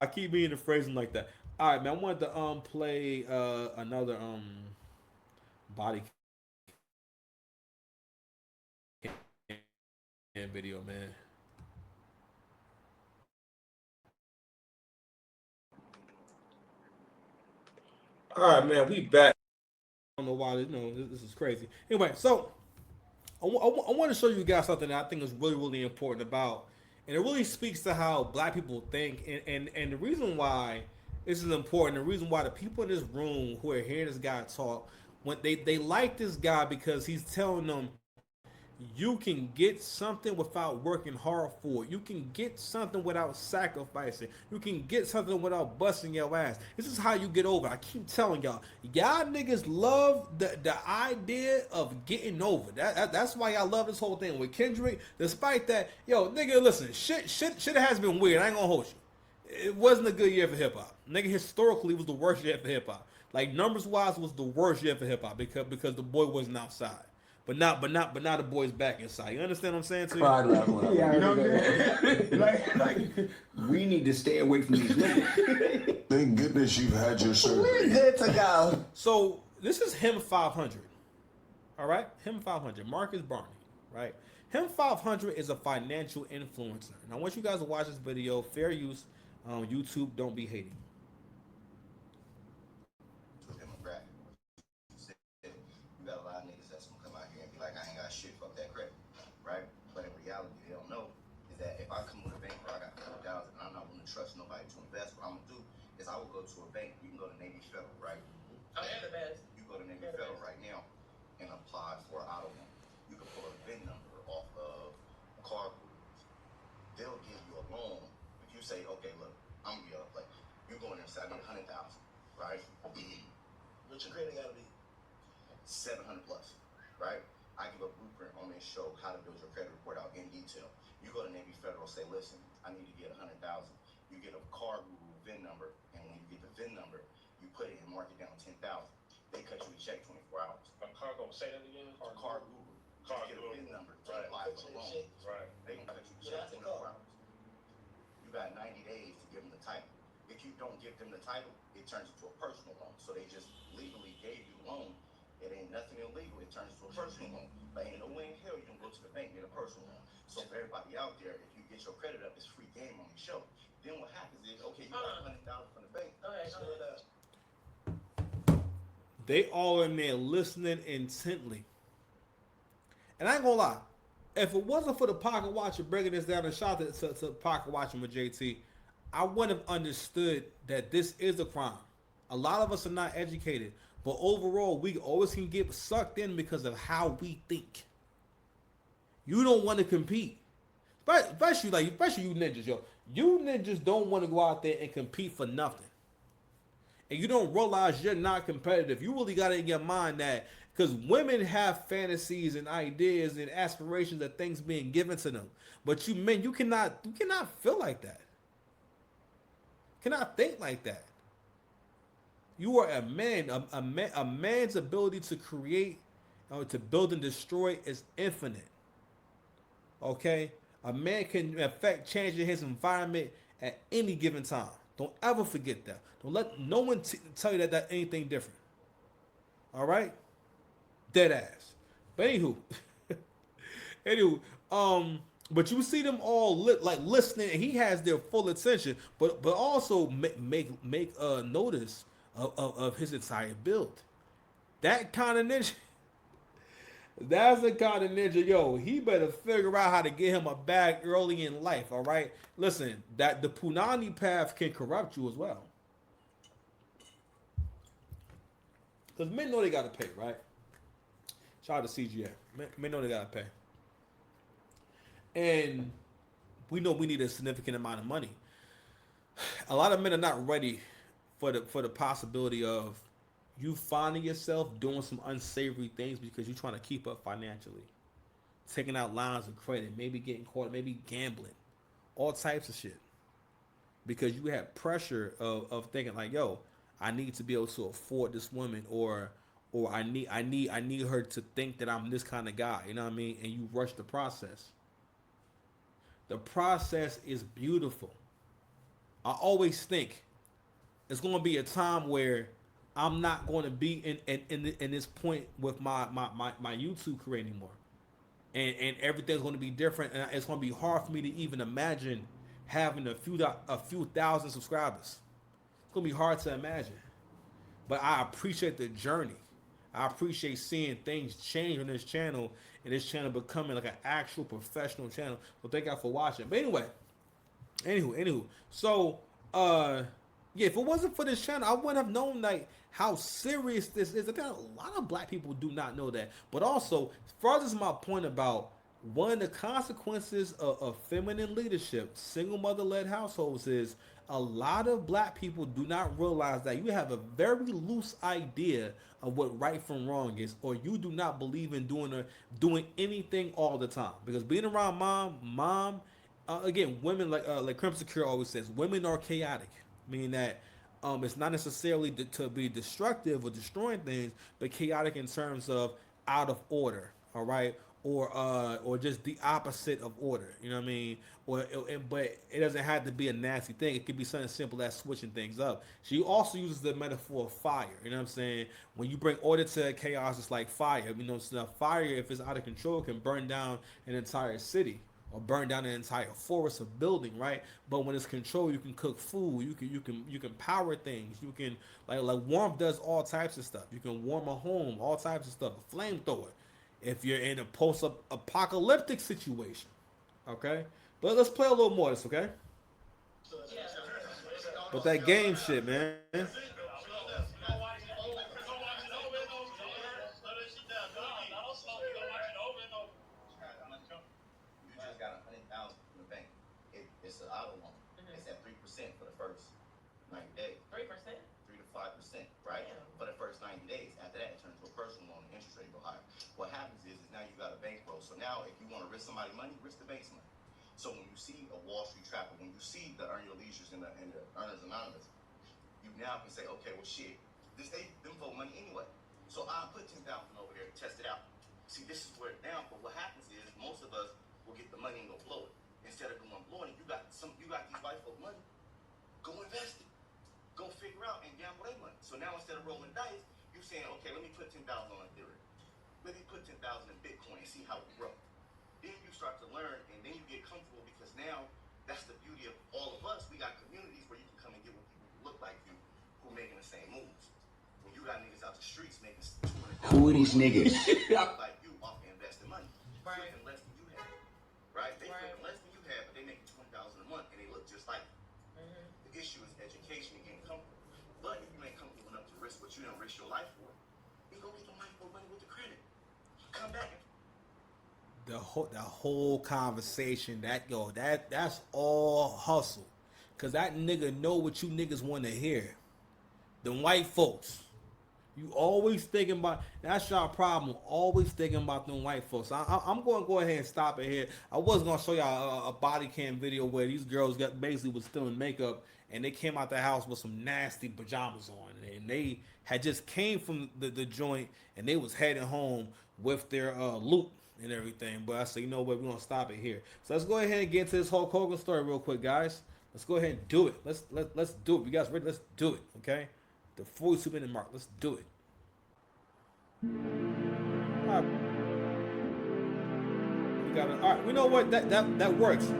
I keep meaning to phrase him like that. All right, man. I wanted to play another body cam video, man. All right, man. We back. I don't know why. This is crazy. Anyway, so I want to show you guys something that I think is really, really important about, and it really speaks to how black people think, and the reason why this is important, the reason why the people in this room who are hearing this guy talk, when they like this guy because he's telling them you can get something without working hard for it. You can get something without sacrificing. You can get something without busting your ass. This is how you get over. I keep telling y'all niggas love the idea of getting over. That's why y'all love this whole thing with Kendrick. Despite that, yo, nigga, listen, shit has been weird. I ain't gonna hold you. It wasn't a good year for hip hop. Nigga, historically, it was the worst year for hip hop. Like numbers wise, it was the worst year for hip hop because the boy wasn't outside. but not the boys back inside. You understand what I'm saying to you? Cried laughing when I Yeah, read you it. know what I'm saying? like, we need to stay away from these niggas. Thank goodness you've had your We're surgery. good to go. So this is him 500. All right, him 500. Marcus Barney. Right, him 500 is a financial influencer. And I want you guys to watch this video. Fair use. YouTube, don't be hating. Demographic. You got a lot of niggas that's gonna come out here and be like, I ain't got shit, fuck that credit, right? But in reality, they don't know is that if I come with a bank where I got $100,000 and I'm not gonna trust nobody to invest, what I'm gonna do is I will go to a bank. You can go to Navy Federal, right? Oh, they're the best. You go to Navy Federal right now and apply for an auto loan. You can pull a VIN number off of car groups. They'll give you a loan if you say, okay, look, I'm gonna be up, like you go in there and say I need 100,000, right? What's your credit gotta be? 700 plus, right? I give a blueprint on this show how to build your credit report out in detail. You go to Navy Federal, say, listen, I need to get 100,000. You get a car guru VIN number, and when you get the VIN number, you put it and mark it down 10,000. They cut you a check 24 hours. A cargo, say that again. Car guru. Car Get a guru. VIN number to Right. apply for the loan. Right. They gonna cut you a check 24 hours. You got 90 days to give them the title. If you don't give them the title, it turns into a personal loan. So they just legally gave you the loan. It ain't nothing illegal. It turns into a personal loan. But ain't no way in hell you can go to the bank and get a personal loan. So for everybody out there, if you get your credit up, it's free game on the show. Then what happens is, okay, you got 100,000 from the bank. Okay, so They all in there listening intently. And I ain't gonna lie, if it wasn't for the pocket watcher breaking this down and shout to pocket watching with JT, I wouldn't have understood that this is a crime. A lot of us are not educated, but overall, we always can get sucked in because of how we think. You don't want to compete, especially you ninjas, yo. You ninjas don't want to go out there and compete for nothing, and you don't realize you're not competitive. You really got it in your mind that because women have fantasies and ideas and aspirations of things being given to them, but you men, you cannot feel like that. You cannot think like that. You are a man. A man's ability to create, to build and destroy is infinite. Okay, a man can affect changing his environment at any given time. Don't ever forget that. Don't let no one tell you that anything different. All right, dead ass. But anywho, but you see them all listening, and he has their full attention. But also make notice of his entire build. That kind of ninja. That's the kind of ninja, yo. He better figure out how to get him a bag early in life. All right. Listen, that the Punani path can corrupt you as well. Because men know they gotta pay, right? Shout out to CGA. Men know they gotta pay. And we know we need a significant amount of money. A lot of men are not ready for the possibility of you finding yourself doing some unsavory things because you're trying to keep up financially. Taking out lines of credit, maybe getting caught, maybe gambling. All types of shit. Because you have pressure of thinking like, yo, I need to be able to afford this woman, or I need her to think that I'm this kind of guy. You know what I mean? And you rush the process. The process is beautiful. I always think it's going to be a time where I'm not going to be in this point with my YouTube career anymore, and everything's going to be different, and it's going to be hard for me to even imagine having a few thousand subscribers. It's going to be hard to imagine, but I appreciate the journey. I appreciate seeing things change on this channel, and this channel becoming like an actual professional channel. So thank y'all for watching. But anywho, so yeah, if it wasn't for this channel, I wouldn't have known like how serious this is. I think a lot of black people do not know that. But also, further to my point about one of the consequences of feminine leadership, single mother-led households, is a lot of black people do not realize that you have a very loose idea of what right from wrong is, or you do not believe in doing anything all the time. Because being around mom, again, women like Crimson Cure always says, women are chaotic, meaning that it's not necessarily to be destructive or destroying things, but chaotic in terms of out of order. all right, or just the opposite of order. You know what I mean? But it doesn't have to be a nasty thing. It could be something simple as switching things up. She also uses the metaphor of fire. You know what I'm saying? When you bring order to chaos, it's like fire. You know, so fire, if it's out of control, can burn down an entire city or burn down an entire forest of building, right? But when it's controlled, you can cook food, you can power things, you can like warmth does all types of stuff. You can warm a home, all types of stuff. A flamethrower, if you're in a post-apocalyptic situation, okay. But let's play a little more of this, okay? But that game shit, man. You just got 100,000 from the bank. It's an auto loan. It's at 3% for the first 90 days. 3%? 3 to 5%, right? For the first 90 days. After that, it turns to a personal loan. The interest rate go higher. What happens is now you got a bankroll. So now, if you want to risk somebody money, risk the bank's money. So when you see a Wall Street trapper, when you see the Earn Your Leisures and the Earners Anonymous, you now can say, okay, well, shit, them for money anyway. So I'll put 10,000 over there, test it out. See, this is where now, but what happens is most of us will get the money and go blow it. Instead of going blowing it, you got these white folk money. Go invest it. Go figure out and gamble their money. So now instead of rolling dice, you saying, okay, let me put 10,000 on Ethereum. Let me put 10,000 in Bitcoin and see how it grows. Then you start to learn, and then you get comfortable because now that's the beauty of all of us. We got communities where you can come and get with people who look like you, who making the same moves. When you got niggas out the streets making 200. Who are these niggas? Like you off investing money, flipping less than you have, right? They flipping less than you have, but they making 20,000 a month, and they look just like you. The issue is education and getting comfortable. But if you ain't comfortable enough to risk what you don't risk your life for, you go get the life for money with the credit. Come back and The whole conversation, that's all hustle, cause that nigga know what you niggas want to hear. The white folks, you always thinking about, that's your problem. Always thinking about them white folks. I'm going to go ahead and stop it here. I was going to show y'all a body cam video where these girls basically was still in makeup and they came out the house with some nasty pajamas on, and they had just came from the joint and they was heading home with their loot and everything. But I said, you know what, we're gonna stop it here. So let's go ahead and get into this Hulk Hogan story real quick, guys. Let's go ahead and do it. Let's do it. You guys ready? Let's do it. Okay, the 42-minute mark. Let's do it. All right. We got it. All right. We know what that works.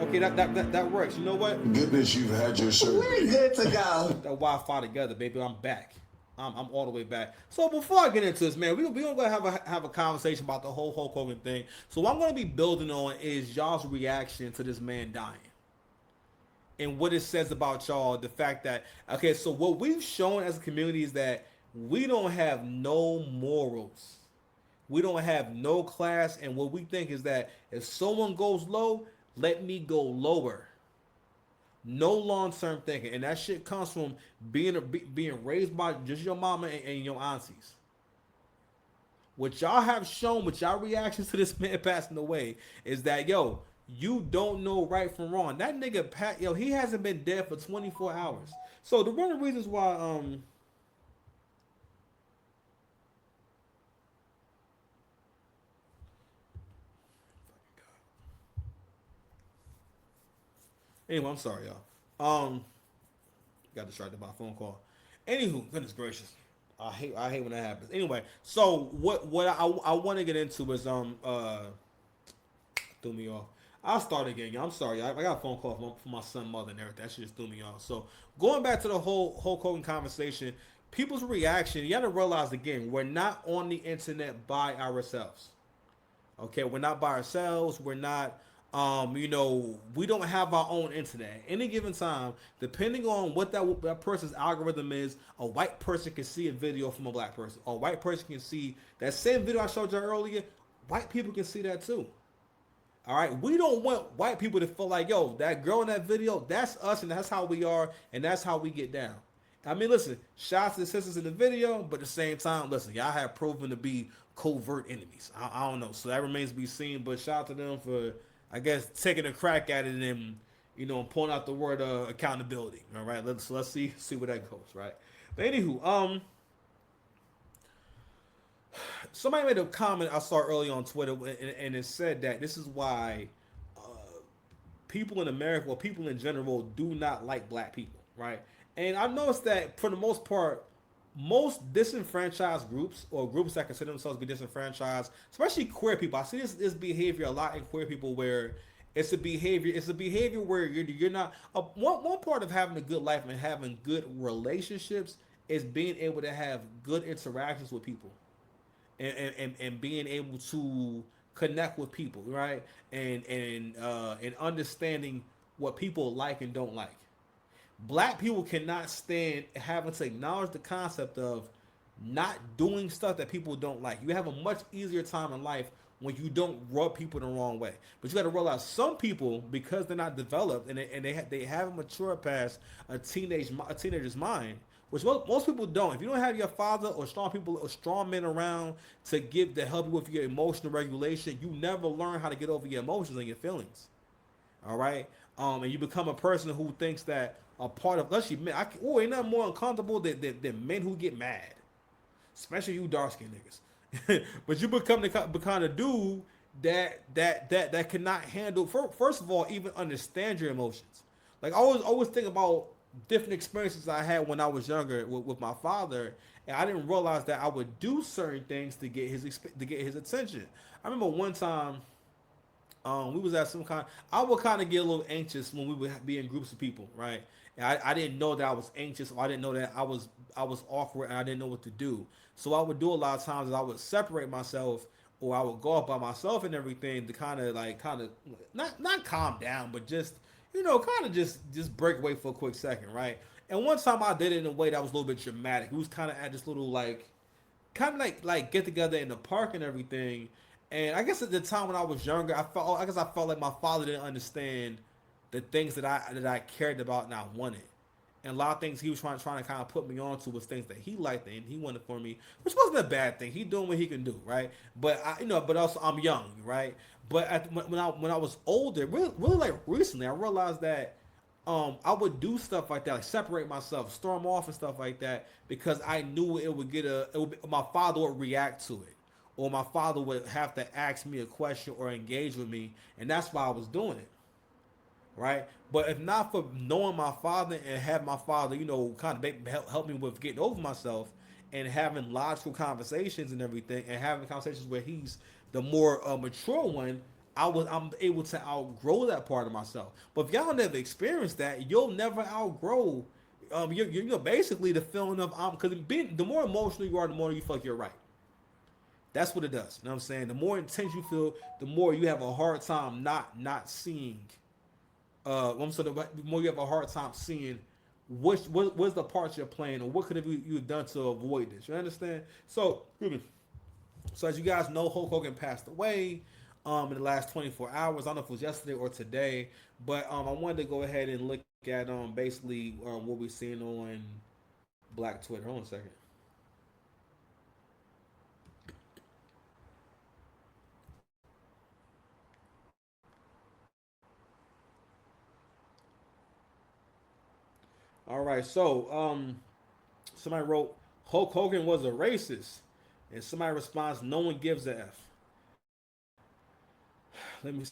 Okay, that works. You know what? Goodness, you've had your surgery. We're good to go. That Wi-Fi together, baby. I'm back. I'm all the way back. So before I get into this, man, we're gonna have a conversation about the whole Hulk Hogan thing. So what I'm gonna be building on is y'all's reaction to this man dying, and what it says about y'all. The fact that, okay, so what we've shown as a community is that we don't have no morals, we don't have no class, and what we think is that if someone goes low, let me go lower. No long-term thinking, and that shit comes from being raised by just your mama and your aunties. What y'all have shown with y'all reactions to this man passing away is that, yo, you don't know right from wrong. That nigga Pat, yo, he hasn't been dead for 24 hours. So one of the reasons why anyway, I'm sorry, y'all. Got distracted by a phone call. Anywho, goodness gracious, I hate when that happens. Anyway, so what I want to get into is threw me off. I'll start again, y'all. I'm sorry, I got a phone call from my son's mother and everything. That shit just threw me off. So going back to the whole Hulk Hogan conversation, people's reaction. You got to realize again, we're not on the internet by ourselves. Okay, we're not by ourselves. We're not. We don't have our own internet. At any given time, depending on what that person's algorithm is, a white person can see a video from a black person. A white person can see that same video I showed you earlier. White people can see that too. All right, we don't want white people to feel like, yo, that girl in that video, that's us, and that's how we are, and that's how we get down. I mean, listen, shots to the sisters in the video, but at the same time, listen, y'all have proven to be covert enemies. I don't know, so that remains to be seen. But shout out to them for, I guess, taking a crack at it and, pulling out the word accountability. All right, let's see where that goes, right? But anywho, somebody made a comment I saw early on Twitter, and it said that this is why people in America, or people in general, do not like black people, right? And I've noticed that for the most part, most disenfranchised groups, or groups that consider themselves to be disenfranchised, especially queer people, I see this behavior a lot in queer people where it's a behavior where you're not one part of having a good life and having good relationships is being able to have good interactions with people, and being able to connect with people, right? And understanding what people like and don't like. Black people cannot stand having to acknowledge the concept of not doing stuff that people don't like. You have a much easier time in life when you don't rub people the wrong way. But you got to realize some people, because they're not developed and they haven't matured past a teenager's mind, which most people don't. If you don't have your father or strong people or strong men around to help you with your emotional regulation, you never learn how to get over your emotions and your feelings. All right, and you become a person who thinks that a part of, especially men, ain't nothing more uncomfortable than men who get mad, especially you dark skinned niggas. But you become the kind of dude that cannot handle, first of all, even understand your emotions. Like I always think about different experiences I had when I was younger with my father, and I didn't realize that I would do certain things to get his attention. I remember one time, we was at some kind. I would kind of get a little anxious when we would be in groups of people, right? And I didn't know that I was anxious, or I didn't know that I was awkward, and I didn't know what to do. So I would do a lot of times is I would separate myself, or I would go off by myself and everything to kind of not calm down, but just kind of just break away for a quick second, right? And one time I did it in a way that was a little bit dramatic. It was kind of at this little kind of like get together in the park and everything. And I guess at the time when I was younger, I felt like my father didn't understand the things that I cared about and I wanted. And a lot of things he was trying to kind of put me on to was things that he liked and he wanted for me, which wasn't a bad thing. He doing what he can do, right? But but also I'm young, right? But when I was older, really like recently, I realized that I would do stuff like that, like separate myself, storm off and stuff like that, because I knew my father would react to it, or my father would have to ask me a question or engage with me, and that's why I was doing it, right? But if not for knowing my father and have my father, kind of help me with getting over myself and having logical conversations and everything, and having conversations where he's the more mature one, I'm able to outgrow that part of myself. But if y'all never experienced that, you'll never outgrow. You're basically the feeling of because the more emotional you are, the more you feel like you're right. That's what it does. You know what I'm saying? The more intense you feel, the more you have a hard time not seeing. The more you have a hard time seeing what's the parts you're playing, or what could have you done to avoid this. You understand? So as you guys know, Hulk Hogan passed away in the last 24 hours. I don't know if it was yesterday or today, but I wanted to go ahead and look at basically what we're seeing on Black Twitter. Hold on a second. All right, so somebody wrote Hulk Hogan was a racist, and somebody responds, "No one gives a f." Let me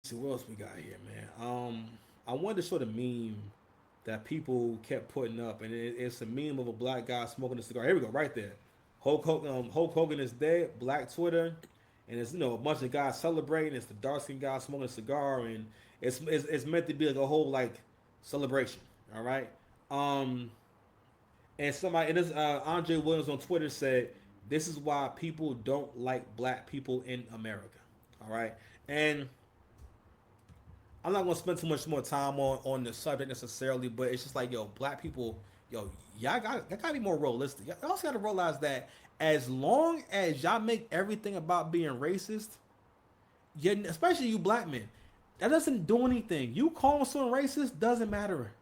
see what else we got here, man. I wanted to show the meme that people kept putting up, and it's a meme of a black guy smoking a cigar. Here we go, right there. Hulk Hogan is dead. Black Twitter, and it's a bunch of guys celebrating. It's the dark skinned guy smoking a cigar, and it's meant to be like a whole celebration. All right. And this Andre Williams on Twitter said, "This is why people don't like black people in America." All right, and I'm not gonna spend too much more time on the subject necessarily, but it's just like, black people, y'all gotta be more realistic. Y'all also gotta realize that as long as y'all make everything about being racist, especially you black men, that doesn't do anything. You calling someone racist doesn't matter.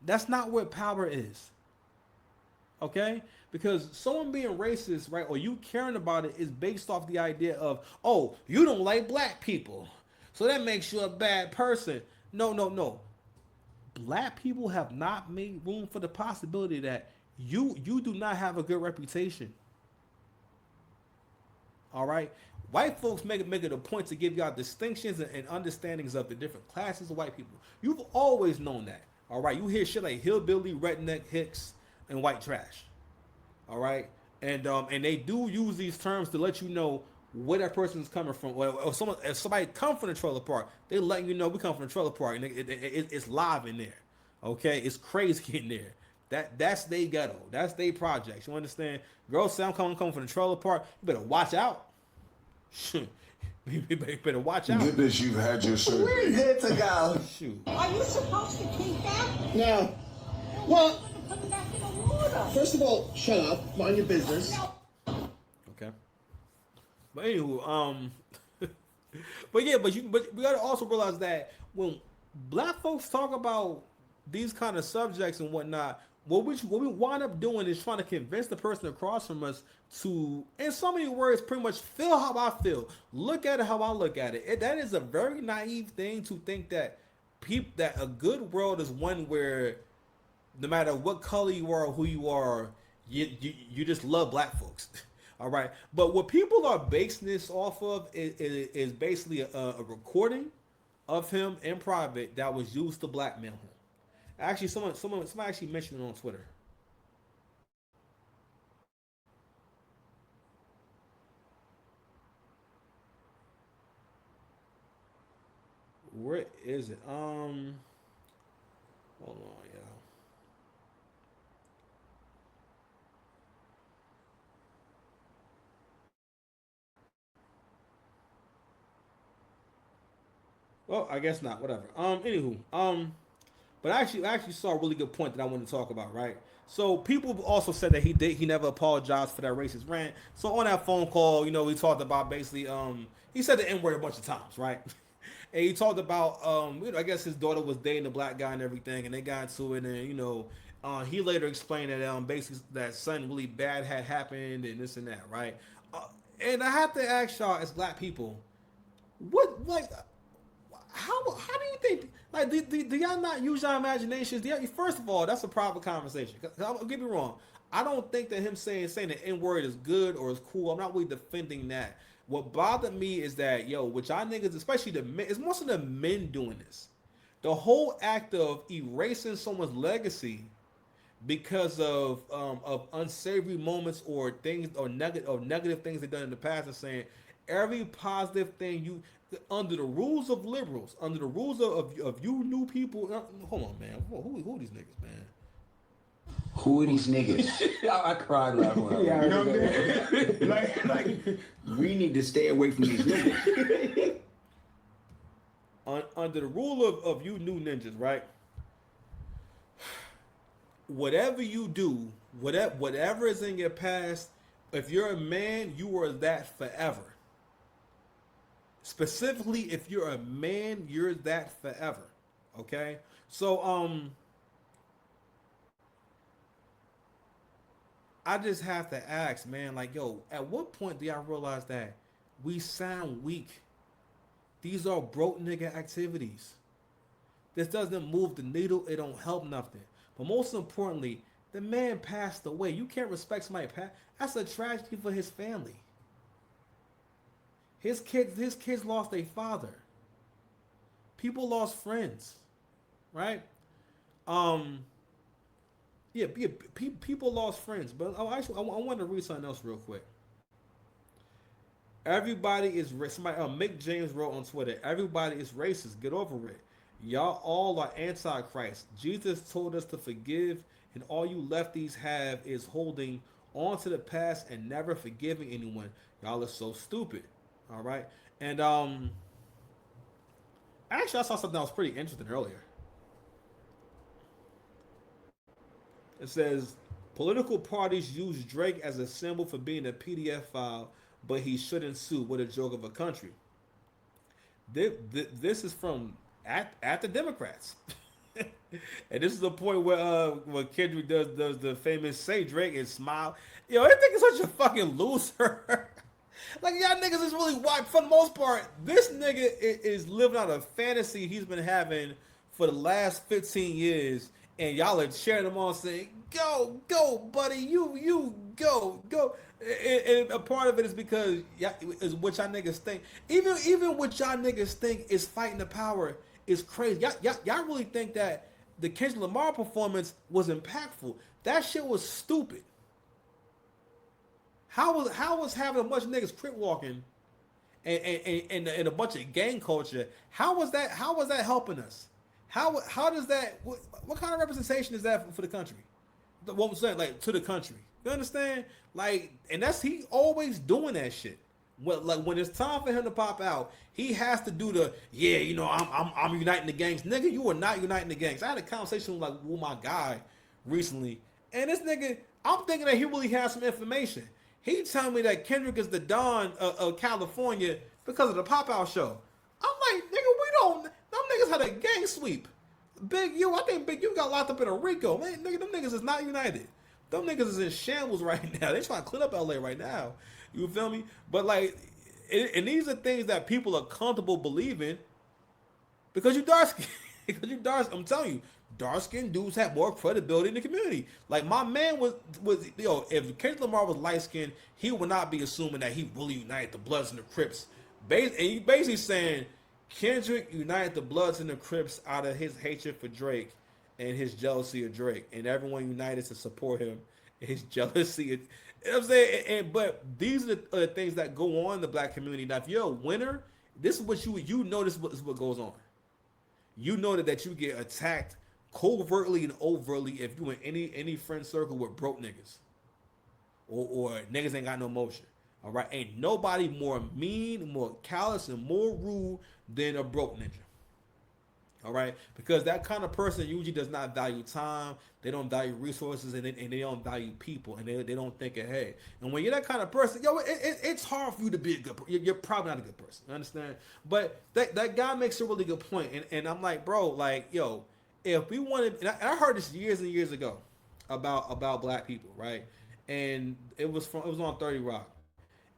That's not what power is. Okay? Because someone being racist, right, or you caring about it is based off the idea of, oh, you don't like black people, so that makes you a bad person. No. Black people have not made room for the possibility that you do not have a good reputation. All right. White folks make it a point to give y'all distinctions and understandings of the different classes of white people. You've always known that. All right. You hear shit like hillbilly, redneck, hicks, and white trash. All right. And they do use these terms to let you know where that person is coming from. Or someone, if somebody come from the trailer park, they letting you know we come from the trailer park, and it's live in there. Okay, it's crazy in there. That's they ghetto. That's they projects. You understand? Girls say I'm coming from the trailer park. You better watch out. You better watch out. Goodness, you've had your surgery. Where is it to go? Shoot. Are you supposed to keep that? No. Well, Put it back in the water. first of all, shut up. Mind your business. Okay. But anywho, but we gotta also realize that when black folks talk about these kind of subjects and whatnot, what we wind up doing is trying to convince the person across from us to, in so many words, pretty much feel how I feel, look at it how I look at it. That is a very naive thing to think that that a good world is one where no matter what color you are or who you are, you just love black folks. All right. But what people are basing this off of is basically a recording of him in private that was used to blackmail him. Actually, someone actually mentioned it on Twitter. Where is it? Hold on, yeah. Well, I guess not. Whatever. Anywho. But I actually saw a really good point that I wanted to talk about, right? So people also said that he never apologized for that racist rant. So on that phone call, we talked about basically he said the N-word a bunch of times, right? And he talked about I guess his daughter was dating a black guy and everything, and they got into it, and he later explained that basically that something really bad had happened and this and that, right? And I have to ask y'all as black people, how do you think? Like, do y'all not use your imaginations? First of all, that's a private conversation. Don't get me wrong. I don't think that him saying the N word is good or is cool. I'm not really defending that. What bothered me is that with y'all niggas, especially the men, it's most of the men doing this. The whole act of erasing someone's legacy because of unsavory moments or things or negative things they've done in the past, and saying every positive thing under the rules of liberals, under the rules of you new people. Hold on, man. Who are these niggas, man? Who are these niggas? I cried laughing. You know what I'm saying? like, we need to stay away from these niggas. Under the rule of you new ninjas, right? Whatever you do, whatever is in your past, if you're a man, you are that forever. Specifically, if you're a man, you're that forever. Okay? So, I just have to ask, man, like, at what point do y'all realize that we sound weak? These are broke nigga activities. This doesn't move the needle. It don't help nothing. But most importantly, the man passed away. You can't respect somebody past. That's a tragedy for his family. His kids lost their father. People lost friends, right? People lost friends. But actually, I want to read something else real quick. Everybody is somebody. Mick James wrote on Twitter. Everybody is racist. Get over it. Y'all all are antichrist. Jesus told us to forgive, and all you lefties have is holding on to the past and never forgiving anyone. Y'all are so stupid. All right. And actually, I saw something that was pretty interesting earlier. It says political parties use Drake as a symbol for being a PDF file, but he shouldn't sue. What a joke of a country. This is from at the Democrats. And this is the point where Kendrick does the famous "Say Drake" and smile. I think it's such a fucking loser. Like, y'all niggas is really white. For the most part, this nigga is living out a fantasy he's been having for the last 15 years, and y'all are cheering him on, saying, "Go, buddy, you go. And a part of it is because is what y'all niggas think. Even what y'all niggas think is fighting the power is crazy. Y'all really think that the Kendrick Lamar performance was impactful? That shit was stupid. How was having a bunch of niggas crip walking and a bunch of gang culture? How was that helping us? How does that what kind of representation is that for the country? What I'm saying, like, to the country. You understand? Like, and that's he always doing that shit. Well, like when it's time for him to pop out, he has to do the I'm uniting the gangs. Nigga, you are not uniting the gangs. I had a conversation with my guy recently, and this nigga, I'm thinking that he really has some information. He telling me that Kendrick is the Don of California because of the pop out show. I'm like, nigga, we don't. Them niggas had a gang sweep. I think Big U got locked up in a RICO. Man, nigga, them niggas is not united. Them niggas is in shambles right now. They trying to clean up LA right now. You feel me? But like, and these are things that people are comfortable believing because you dark skin. Because you dark. I'm telling you, dark skinned dudes have more credibility in the community. Like my man was if Kendrick Lamar was light skinned, he would not be assuming that he really united the Bloods and the Crips. And he basically saying Kendrick united the Bloods and the Crips out of his hatred for Drake and his jealousy of Drake, and everyone united to support him and his jealousy of, you know what I'm saying? But these are the things that go on in the black community. Now, if you're a winner, this is what you know. This is what goes on. You know that you get attacked covertly and overtly if you in any friend circle with broke niggas or niggas ain't got no motion. All right, ain't nobody more mean, more callous, and more rude than a broke ninja. All right, because that kind of person usually does not value time. They don't value resources, and they don't value people, and they don't think ahead. And when you're that kind of person, it's hard for you to be a good person. You're probably not a good person. You understand? But that guy makes a really good point, and I'm like, bro, like, yo, if we wanted, and I heard this years and years ago about black people, right? And it was on 30 Rock,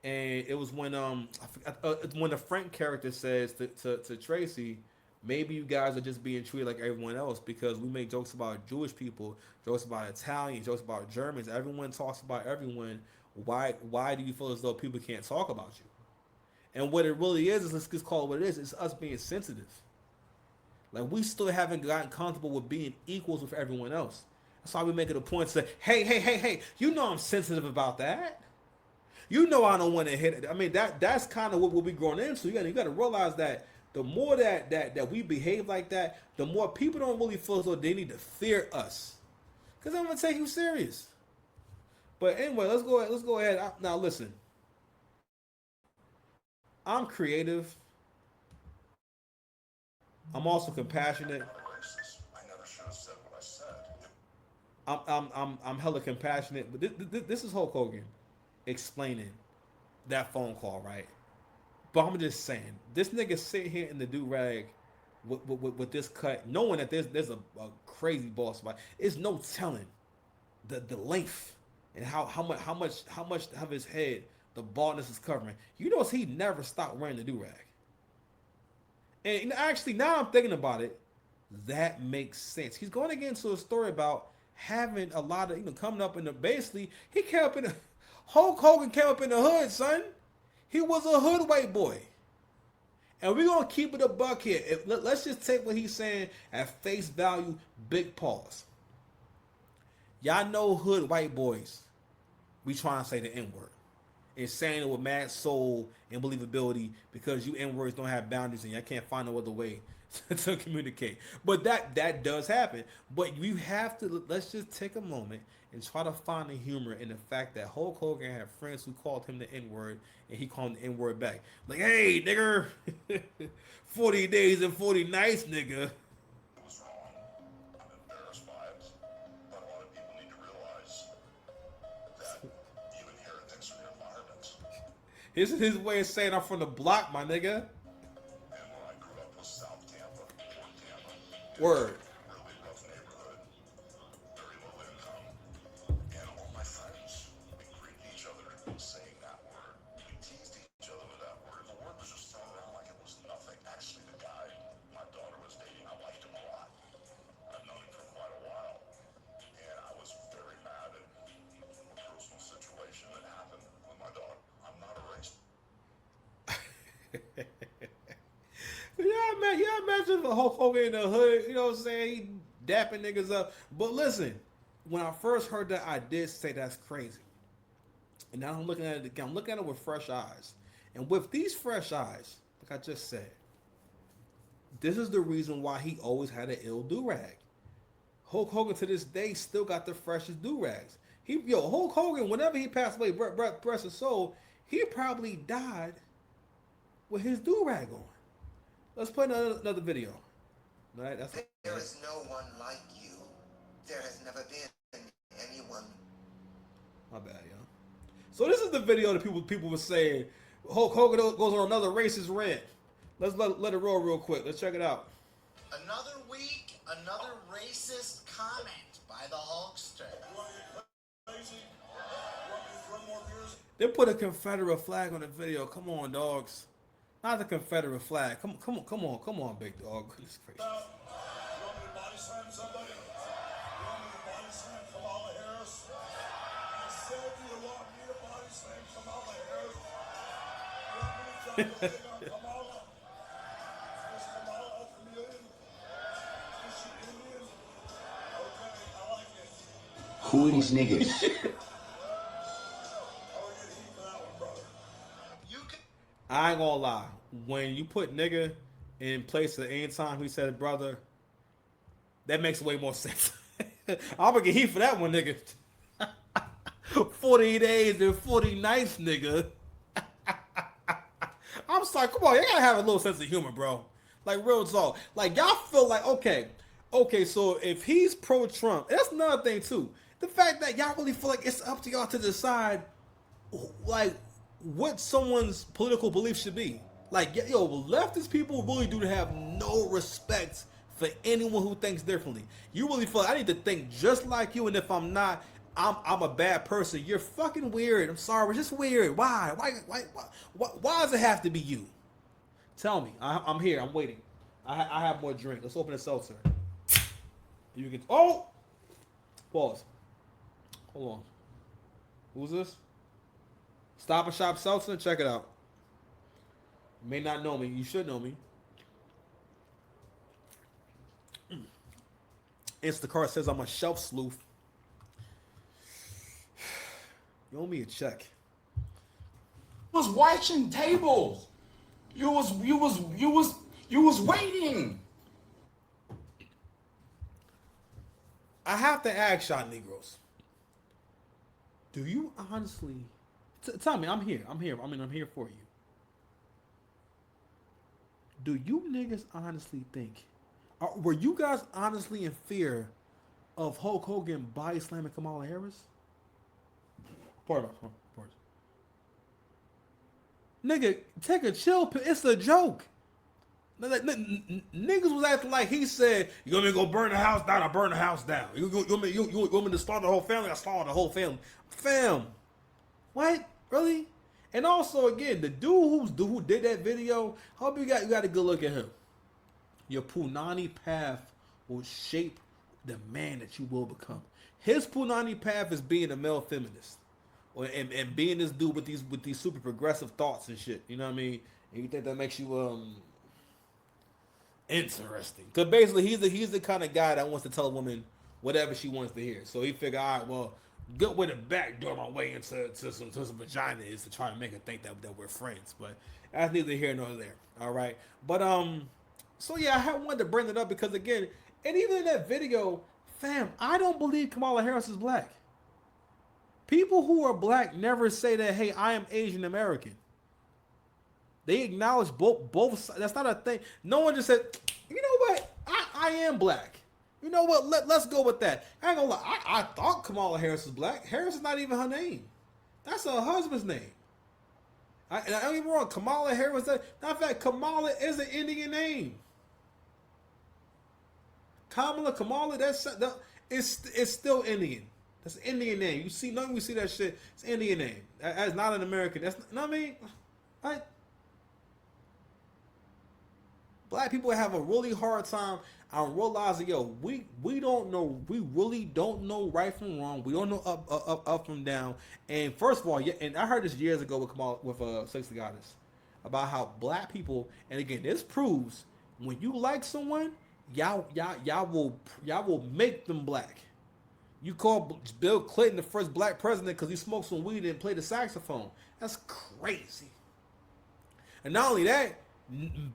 and it was when when the Frank character says to Tracy, maybe you guys are just being treated like everyone else because we make jokes about Jewish people, jokes about Italians, jokes about Germans. Everyone talks about everyone. Why do you feel as though people can't talk about you? And what it really is let's just call it what it is. It's us being sensitive. Like, we still haven't gotten comfortable with being equals with everyone else. That's why we make it a point to say, hey, you know I'm sensitive about that. You know I don't want to hit it. I mean, that's kind of what we'll be growing into. You got to realize that the more that we behave like that, the more people don't really feel as though they need to fear us, because I'm gonna take you serious. But anyway, let's go ahead. Now listen, I'm creative. I'm also compassionate. I'm hella compassionate. But this is Hulk Hogan explaining that phone call, right? But I'm just saying, this nigga sitting here in the do-rag with this cut, knowing that there's a crazy ball spot. It's no telling the length and how much of his head the baldness is covering. You notice he never stopped wearing the do-rag. And actually, now I'm thinking about it, that makes sense. He's going to get into a story about having a lot of, coming up in the, basically, he came up in the, Hulk Hogan came up in the hood, son. He was a hood white boy. And we're going to keep it a buck here. Let's just take what he's saying at face value, big pause. Y'all know hood white boys, we trying to say the N-word. And saying it with mad soul and believability because you N-words don't have boundaries and y'all can't find no other way to communicate. But that does happen. But you have to, let's just take a moment and try to find the humor in the fact that Hulk Hogan had friends who called him the N-word and he called him the N-word back. Like, hey, nigger, 40 days and 40 nights, nigga. This is his way of saying I'm from the block, my nigga. Word. Situation I imagine the Hulk Hogan in the hood. You know what I'm saying? He dapping niggas up. But listen, when I first heard that, I did say that's crazy. And now I'm looking at it again. I'm looking at it with fresh eyes. And with these fresh eyes, like I just said, this is the reason why he always had an ill do-rag. Hulk Hogan to this day still got the freshest do-rags. Hulk Hogan, whenever he passed away, bless his soul, he probably died with his do-rag on. Let's play another video. All right, There is no one like you. There has never been anyone. My bad, y'all. So this is the video that people were saying Hulk Hogan goes on another racist rant. Let's let it roll real quick. Let's check it out. Another week, another racist comment by the Hulkster. They put a Confederate flag on the video. Come on, dogs. Not the Confederate flag. Come on, big dog. It's crazy. Who are these niggas? I ain't gonna lie. When you put nigga in place of any time he said brother, that makes way more sense. I'm gonna get heat for that one, nigga. 40 days and 40 nights, nigga. I'm sorry, come on, you gotta have a little sense of humor, bro. Like, real talk. Like, y'all feel like, okay, so if he's pro-Trump, that's another thing, too. The fact that y'all really feel like it's up to y'all to decide, like, what someone's political beliefs should be. Like, leftist people really do have no respect for anyone who thinks differently. You really feel like I need to think just like you, and if I'm not, I'm a bad person. You're fucking weird. I'm sorry, it's just weird. Why does it have to be you? Tell me. I'm here. I'm waiting. I have more drink. Let's open the seltzer. You can. Oh, pause. Hold on. Who's this? Stop and Shop Seltzer. Check it out. You may not know me. You should know me. Instacart says I'm a shelf sleuth. You owe me a check. You was watching tables. You was waiting. I have to ask y'all Negroes. Do you honestly tell me? I'm here. I'm here for you. Do you niggas honestly think? Were you guys honestly in fear of Hulk Hogan body slamming Kamala Harris? Pardon. Nigga, take a chill pill. It's a joke. Niggas was acting like he said, you want me to go burn the house down? I burn the house down. You want me to slaughter the whole family? I slaughter the whole family. Fam. What? Really? And also, again, the dude who did that video, I hope you got a good look at him. Your Punani path will shape the man that you will become. His Punani path is being a male feminist. And being this dude with these super progressive thoughts and shit. You know what I mean? And you think that makes you interesting. Because basically he's the kind of guy that wants to tell a woman whatever she wants to hear. So he figured, all right, well, good way to backdoor my way into some vagina is to try to make her think that we're friends. But that's neither here nor there. All right. But so yeah, I wanted to bring it up because again, and even in that video, fam, I don't believe Kamala Harris is black. People who are black never say that, hey, I am Asian American. They acknowledge both sides. That's not a thing. No one just said, you know what? I am black. You know what? Let's go with that. I ain't gonna lie. I thought Kamala Harris was black. Harris is not even her name. That's her husband's name. I don't get me wrong. Kamala Harris. Matter of fact, Kamala is an Indian name. Kamala. It's still Indian. That's an Indian name. You see, we see that shit. It's an Indian name. That's not an American. That's you know what I mean. Like, black people have a really hard time on realizing, we don't know. We really don't know right from wrong. We don't know up from down. And first of all, and I heard this years ago with Sexy Goddess about how black people, and again, this proves When you like someone, y'all will make them black. You call Bill Clinton the first black president because he smoked some weed and played the saxophone. That's crazy. And not only that,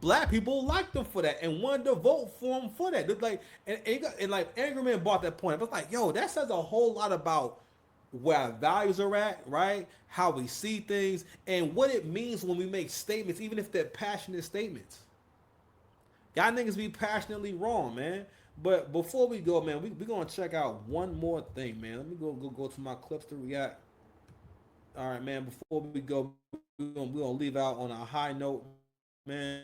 black people liked him for that and wanted to vote for him for that. Like, and like Angry Man brought that point. But like, yo, that says a whole lot about where our values are at, right? How we see things and what it means when we make statements, even if they're passionate statements. Y'all niggas be passionately wrong, man. But before we go, man, we gonna check out one more thing, man. Let me go to my clips that we got. All right, man. Before we go, we gonna leave out on a high note, man.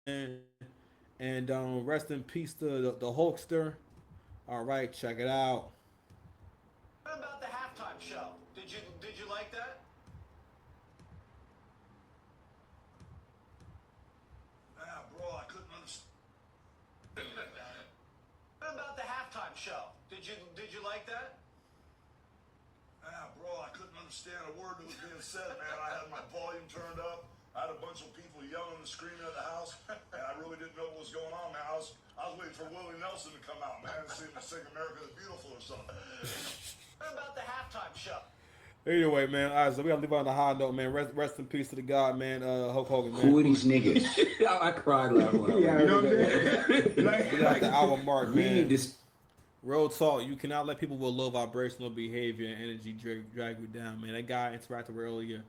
And rest in peace to the Hulkster. All right, check it out. What about the halftime show? Did you like that? Ah, bro, I couldn't understand. What about the halftime show? Did you like that? Ah, bro, I couldn't understand a word that was being said, man. I had my volume turned up. I had a bunch of people yelling and screaming at the house, and I really didn't know what was going on, man. I was waiting for Willie Nelson to come out, man, and sing America the Beautiful or something. What about the halftime show? Anyway, man, all right, so we gotta leave on the high note, man. Rest in peace to the God, man, Hulk Hogan, man. Who are these niggas? I cried laughing. Yeah, you know what I'm saying? We got the hour mark, We man. need this. Real talk, you cannot let people with low vibrational behavior and energy drag you down, man. That guy interacted earlier.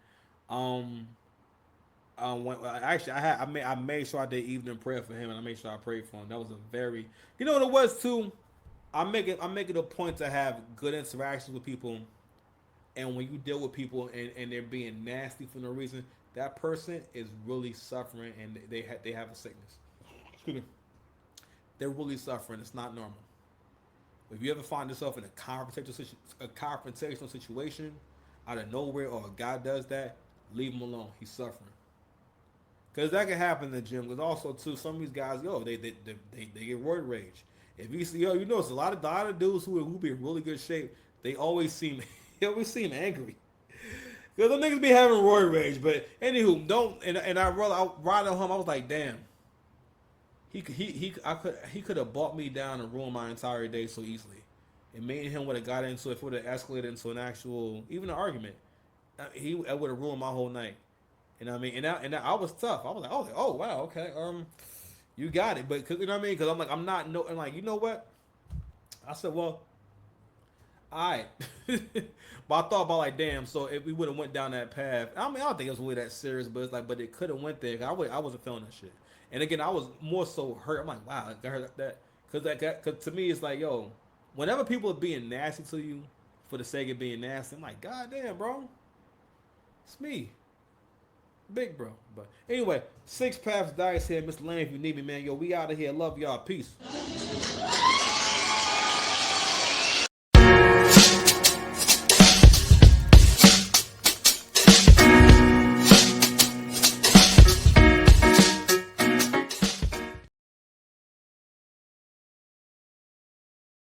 Actually, I made sure I did evening prayer for him, and I made sure I prayed for him. That was a very, you know what it was too. I'm making a point to have good interactions with people, and when you deal with people and they're being nasty for no reason, that person is really suffering, and they have a sickness. Excuse me. They're really suffering. It's not normal. If you ever find yourself in a confrontational situation out of nowhere, or a guy does that, leave him alone. He's suffering. Because that can happen in the gym. Because also, too, some of these guys, they get word rage. If you see, you notice a lot of dudes who be in really good shape, they always seem angry. Because them niggas be having word rage. But anywho, don't, and I ride on him. I was like, damn. He could have bought me down and ruined my entire day so easily. And me and him would have got into, if it would have escalated into an actual, even an argument, I would have ruined my whole night. You know what I mean? And I was tough. I was like, oh wow, okay, you got it. But you know what I mean? Because I'm like, I'm not no, and like, you know what? I said, well, all right. But I thought about like, damn. So if we would have went down that path, I mean, I don't think it was really that serious, but it's like, but it could have went there. I wasn't feeling that shit. And again, I was more so hurt. I'm like, wow, I heard that. Because to me, it's like, yo, whenever people are being nasty to you for the sake of being nasty, I'm like, god damn, bro. It's me. Big bro. But anyway, Six Paths Dice here. Mr. Lane, if you need me, man. Yo, we out of here. Love y'all. Peace.